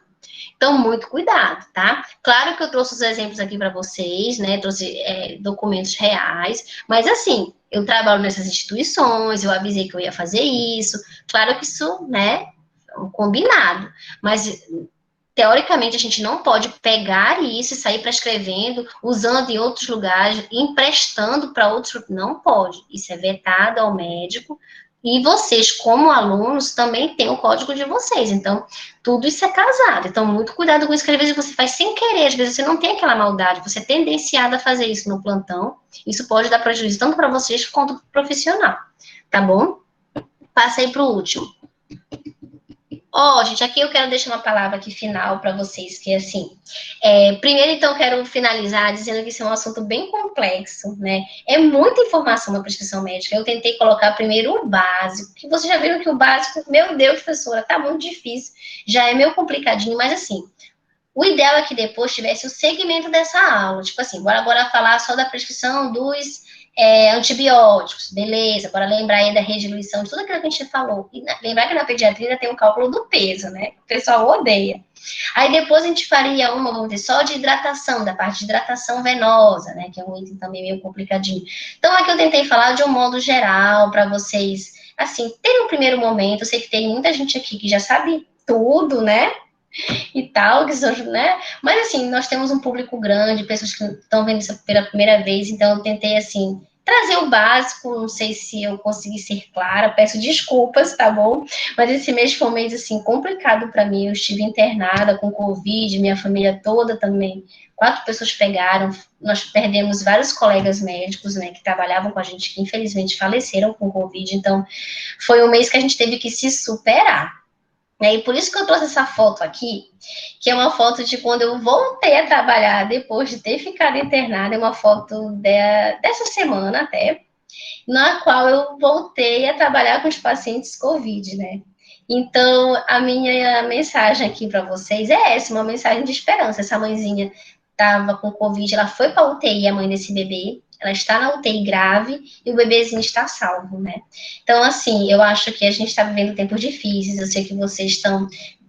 Então, muito cuidado, tá? Claro que eu trouxe os exemplos aqui para vocês, né? Trouxe documentos reais, mas assim, eu trabalho nessas instituições, eu avisei que eu ia fazer isso. Claro que isso, né? É um combinado. Mas teoricamente, a gente não pode pegar isso e sair prescrevendo, usando em outros lugares, emprestando para outros. Não pode. Isso é vetado ao médico. E vocês, como alunos, também têm o código de vocês. Então, tudo isso é casado. Então, muito cuidado com isso, que às vezes você faz sem querer, às vezes você não tem aquela maldade, você é tendenciado a fazer isso no plantão. Isso pode dar prejuízo tanto para vocês quanto para o profissional. Tá bom? Passa aí para o último. Gente, aqui eu quero deixar uma palavra aqui final para vocês, que é assim, primeiro, então, eu quero finalizar dizendo que isso é um assunto bem complexo, né? É muita informação na prescrição médica. Eu tentei colocar primeiro o básico, que vocês já viram que o básico, meu Deus, professora, tá muito difícil, já é meio complicadinho, mas assim, o ideal é que depois tivesse o segmento dessa aula, tipo assim, bora agora falar só da prescrição dos antibióticos, beleza, bora lembrar aí da rediluição, de tudo aquilo que a gente falou. E lembrar que na pediatria tem o cálculo do peso, né? O pessoal odeia. Aí depois a gente faria vamos dizer, só de hidratação, da parte de hidratação venosa, né? Que é um item também meio complicadinho. Então, aqui eu tentei falar de um modo geral, para vocês, assim, terem um primeiro momento. Eu sei que tem muita gente aqui que já sabe tudo, né? E tal, que são, né? Mas assim, nós temos um público grande, pessoas que estão vendo isso pela primeira vez, então eu tentei assim trazer o básico, não sei se eu consegui ser clara, peço desculpas, tá bom? Mas esse mês foi um mês, assim, complicado para mim, eu estive internada com Covid, minha família toda também, 4 pessoas pegaram, nós perdemos vários colegas médicos, né, que trabalhavam com a gente, que infelizmente faleceram com Covid, então foi um mês que a gente teve que se superar. E por isso que eu trouxe essa foto aqui, que é uma foto de quando eu voltei a trabalhar depois de ter ficado internada, é uma foto dessa semana até, na qual eu voltei a trabalhar com os pacientes COVID, né? Então, a minha mensagem aqui para vocês é essa, uma mensagem de esperança. Essa mãezinha estava com Covid, ela foi para a UTI, a mãe desse bebê, ela está na UTI grave e o bebezinho está salvo, né? Então, assim, eu acho que a gente está vivendo tempos difíceis, eu sei que vocês estão,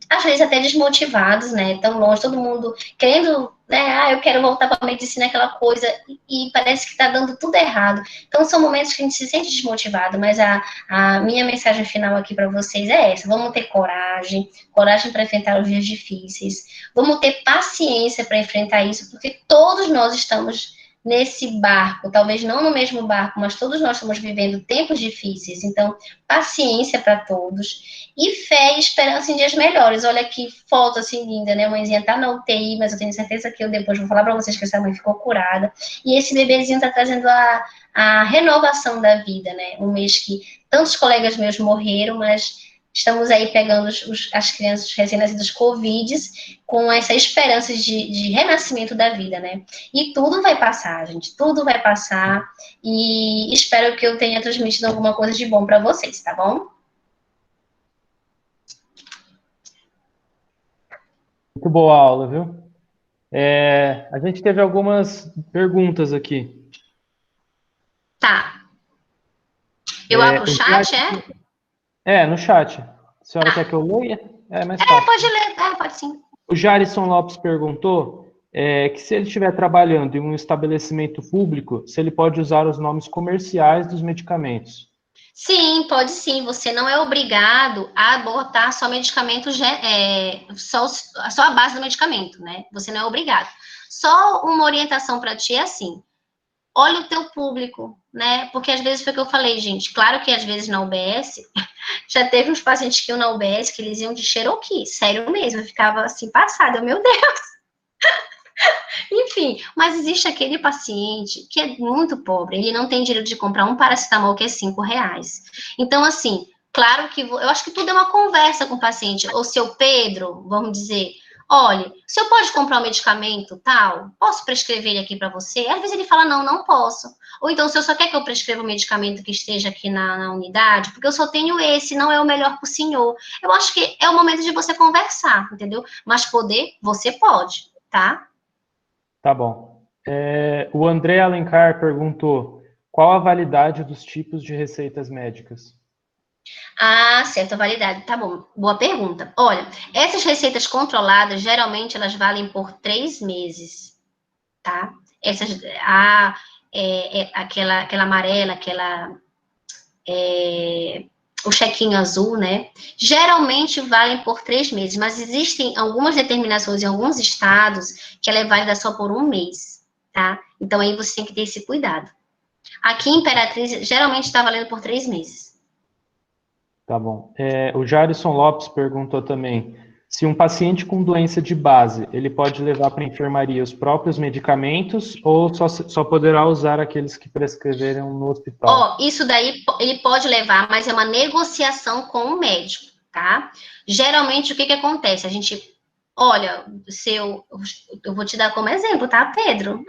às vezes, até desmotivados, né? Tão longe, todo mundo querendo, né? Eu quero voltar para a medicina, aquela coisa, e parece que está dando tudo errado. Então, são momentos que a gente se sente desmotivado, mas a minha mensagem final aqui para vocês é essa: vamos ter coragem, coragem para enfrentar os dias difíceis, vamos ter paciência para enfrentar isso, porque todos nós estamos nesse barco, talvez não no mesmo barco, mas todos nós estamos vivendo tempos difíceis, então paciência para todos e fé e esperança em dias melhores. Olha que foto assim linda, né? A mãezinha tá na UTI, mas eu tenho certeza que eu depois vou falar para vocês que essa mãe ficou curada. E esse bebezinho tá trazendo a renovação da vida, né? Um mês que tantos colegas meus morreram, mas estamos aí pegando as crianças recém-nascidas Covid com essa esperança de renascimento da vida, né? E tudo vai passar, gente, tudo vai passar. E espero que eu tenha transmitido alguma coisa de bom para vocês, tá bom? Muito boa aula, viu? A gente teve algumas perguntas aqui. Tá. Eu abro o O chat, é? no chat. A senhora quer Tá. que eu leia? É mais É, fácil. pode ler. É, pode sim. O Jarison Lopes perguntou que se ele estiver trabalhando em um estabelecimento público, se ele pode usar os nomes comerciais dos medicamentos. Sim, pode sim. Você não é obrigado a botar só medicamento, só a base do medicamento, né? Você não é obrigado. Só uma orientação para ti é assim: olha o teu público, né? Porque às vezes foi o que eu falei, gente. Claro que às vezes na UBS, já teve uns pacientes que iam na UBS que eles iam de Cherokee, sério mesmo. Eu ficava assim, passada, meu Deus. Enfim, mas existe aquele paciente que é muito pobre, ele não tem direito de comprar um paracetamol que é R$ 5. Então, assim, claro que eu acho que tudo é uma conversa com o paciente. Ou seu Pedro, vamos dizer, olha, o senhor pode comprar um medicamento tal? Posso prescrever ele aqui para você? Às vezes ele fala, não, não posso. Ou então, o senhor só quer que eu prescreva um medicamento que esteja aqui na unidade? Porque eu só tenho esse, não é o melhor para o senhor. Eu acho que é o momento de você conversar, entendeu? Mas poder, você pode, tá? Tá bom. O André Alencar perguntou qual a validade dos tipos de receitas médicas. Ah, certo, a validade. Tá bom, boa pergunta. Olha, essas receitas controladas, geralmente, elas valem por 3 meses, tá? Essas, aquela amarela, o chequinho azul, né? Geralmente valem por 3 meses, mas existem algumas determinações em alguns estados que ela é válida só por 1 mês, tá? Então aí você tem que ter esse cuidado. Aqui em Imperatriz, geralmente está valendo por 3 meses. Tá bom. O Jarison Lopes perguntou também se um paciente com doença de base, ele pode levar para a enfermaria os próprios medicamentos ou só poderá usar aqueles que prescreveram no hospital? Isso daí ele pode levar, mas é uma negociação com o médico, tá? Geralmente, o que acontece? A gente, olha, eu vou te dar como exemplo, tá, Pedro?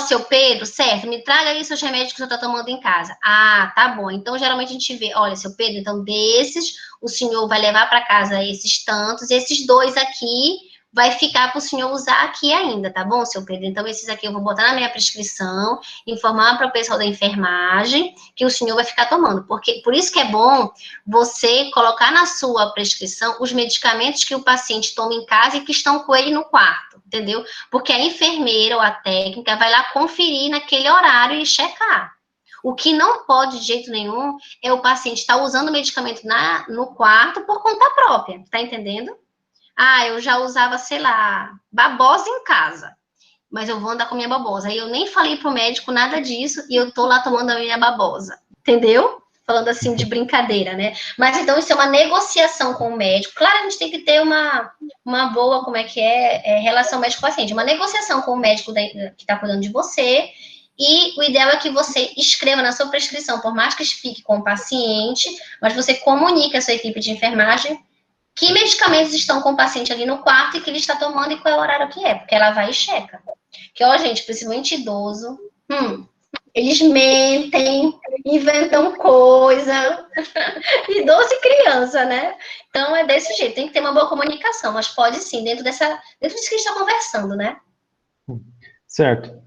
Seu Pedro, certo, me traga aí seus remédios que o senhor está tomando em casa. Ah, tá bom. Então, geralmente a gente vê, olha, seu Pedro, então desses, o senhor vai levar para casa esses tantos, esses 2 aqui vai ficar para o senhor usar aqui ainda, tá bom, seu Pedro? Então, esses aqui eu vou botar na minha prescrição, informar para o pessoal da enfermagem que o senhor vai ficar tomando. Porque, por isso que é bom você colocar na sua prescrição os medicamentos que o paciente toma em casa e que estão com ele no quarto, entendeu? Porque a enfermeira ou a técnica vai lá conferir naquele horário e checar. O que não pode de jeito nenhum é o paciente estar usando o medicamento no quarto por conta própria, tá entendendo? Ah, eu já usava, sei lá, babosa em casa. mas eu vou andar com a minha babosa. Aí eu nem falei pro médico nada disso e eu tô lá tomando a minha babosa, entendeu? Falando assim de brincadeira, né? Mas então isso é uma negociação com o médico. Claro, a gente tem que ter uma boa, como é que relação médico-paciente. Uma negociação com o médico que está cuidando de você. E o ideal é que você escreva na sua prescrição, por mais que fique com o paciente, mas você comunique à sua equipe de enfermagem que medicamentos estão com o paciente ali no quarto e que ele está tomando e qual é o horário que é, porque ela vai e checa. Que, ó, gente, principalmente idoso, eles mentem, inventam coisa, idoso e criança, né? Então é desse jeito, tem que ter uma boa comunicação, mas pode sim, dentro disso que a gente está conversando, né? Certo.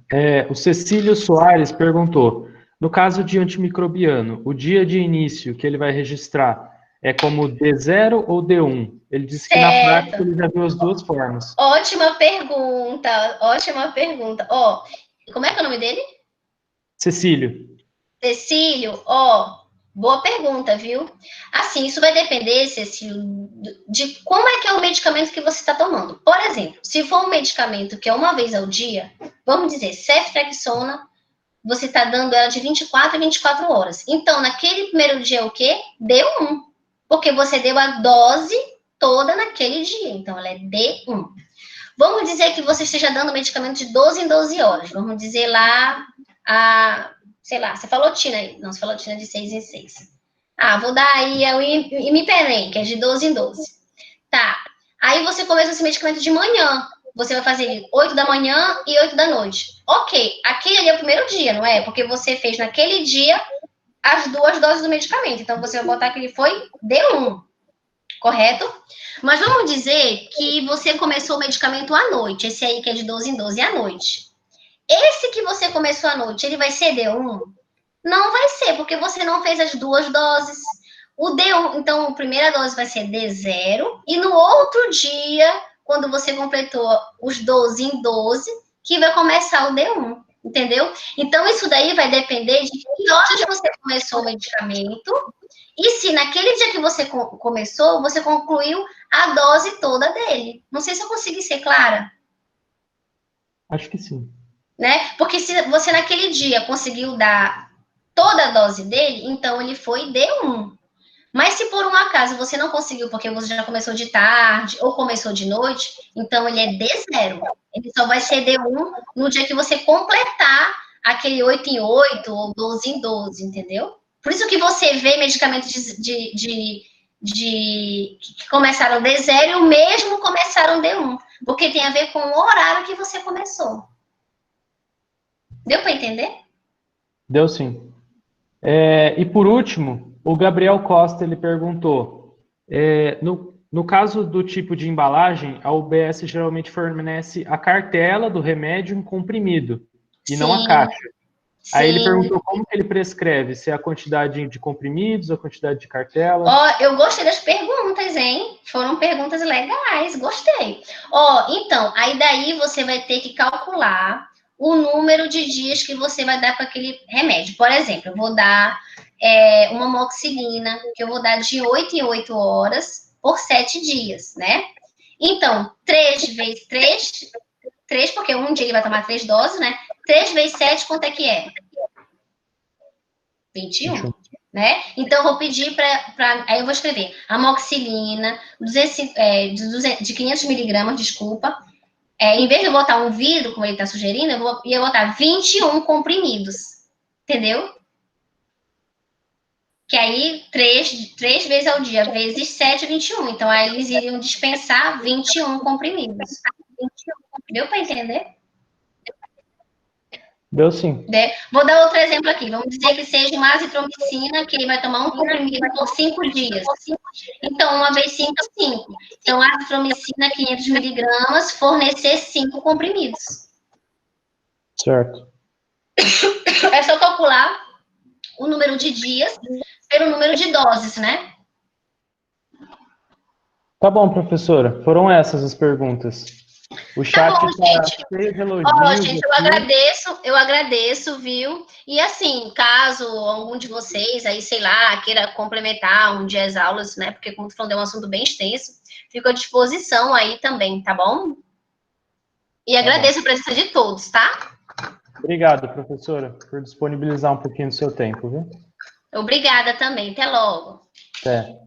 O Cecílio Soares perguntou, no caso de antimicrobiano, o dia de início que ele vai registrar é como D0 ou D1? Ele disse que na prática ele já viu as duas formas. Ótima pergunta, ótima pergunta. Ó, como é que é o nome dele? Cecílio. Cecílio, ó, boa pergunta, viu? Assim, isso vai depender, Cecílio, de como é que é o medicamento que você está tomando. Por exemplo, se for um medicamento que é uma vez ao dia, vamos dizer, ceftriaxona, você está dando ela de 24 a 24 horas. Então, naquele primeiro dia, o quê? D1. Porque você deu a dose toda naquele dia. Então, ela é D1. Vamos dizer que você esteja dando medicamento de 12 em 12 horas. Vamos dizer lá, sei lá, cefalotina aí. Não, cefalotina de 6 em 6. Vou dar aí o imipenem, que é de 12 em 12. Tá. Aí você começa esse medicamento de manhã. Você vai fazer ele 8 da manhã e 8 da noite. Ok, aquele ali é o primeiro dia, não é? Porque você fez naquele dia as 2 doses do medicamento. Então, você vai botar que ele foi D1, correto? Mas vamos dizer que você começou o medicamento à noite. Esse aí que é de 12 em 12 à noite. Esse que você começou à noite, ele vai ser D1? Não vai ser, porque você não fez as 2 doses. O D1, então, a primeira dose vai ser D0, e no outro dia, quando você completou os 12 em 12, que vai começar o D1, entendeu? Então, isso daí vai depender de que horas você começou o medicamento, e se naquele dia que você começou, você concluiu a dose toda dele. Não sei se eu consegui ser clara. Acho que sim. Né? Porque se você naquele dia conseguiu dar toda a dose dele, então ele foi D1. Mas se por um acaso você não conseguiu, porque você já começou de tarde ou começou de noite, então ele é D0. Ele só vai ser D1 no dia que você completar aquele 8 em 8 ou 12 em 12, entendeu? Por isso que você vê medicamentos que começaram D0 e o mesmo começaram D1, porque tem a ver com o horário que você começou. Deu para entender? Deu sim. E por último, o Gabriel Costa ele perguntou: no caso do tipo de embalagem, a UBS geralmente fornece a cartela do remédio em comprimido e não a caixa. Aí ele perguntou como que ele prescreve, se é a quantidade de comprimidos, a quantidade de cartela. Ó, eu gostei das perguntas, hein? Foram perguntas legais, gostei. Então, aí daí você vai ter que calcular o número de dias que você vai dar para aquele remédio. Por exemplo, eu vou dar uma amoxicilina, que eu vou dar de 8 em 8 horas por 7 dias, né? Então, 3 vezes 3, porque um dia ele vai tomar 3 doses, né? 3 vezes 7, quanto é que é? 21. Né? Então, eu vou pedir aí eu vou escrever amoxicilina, de 500 miligramas, desculpa. Em vez de eu botar um vidro, como ele está sugerindo, eu ia botar 21 comprimidos. Entendeu? Que aí, 3 vezes ao dia, vezes 7, 21. Então, aí eles iriam dispensar 21 comprimidos. Deu para entender? Deu sim. Vou dar outro exemplo aqui. Vamos dizer que seja uma azitromicina, que ele vai tomar um comprimido por 5 dias. Então, 1 vezes 5, 5. Então, a azitromicina, 500 miligramas, fornecer 5 comprimidos. Certo. É só calcular o número de dias pelo número de doses, né? Tá bom, professora. Foram essas as perguntas. O chat tá bom, gente. cheio de elogios. Gente, eu agradeço, viu? E assim, caso algum de vocês aí, sei lá, queira complementar um dia as aulas, né? Porque, como tu falou, é um assunto bem extenso, fico à disposição aí também, tá bom? E agradeço a presença de todos, tá? Obrigado, professora, por disponibilizar um pouquinho do seu tempo, viu? Obrigada também. Até logo. Até.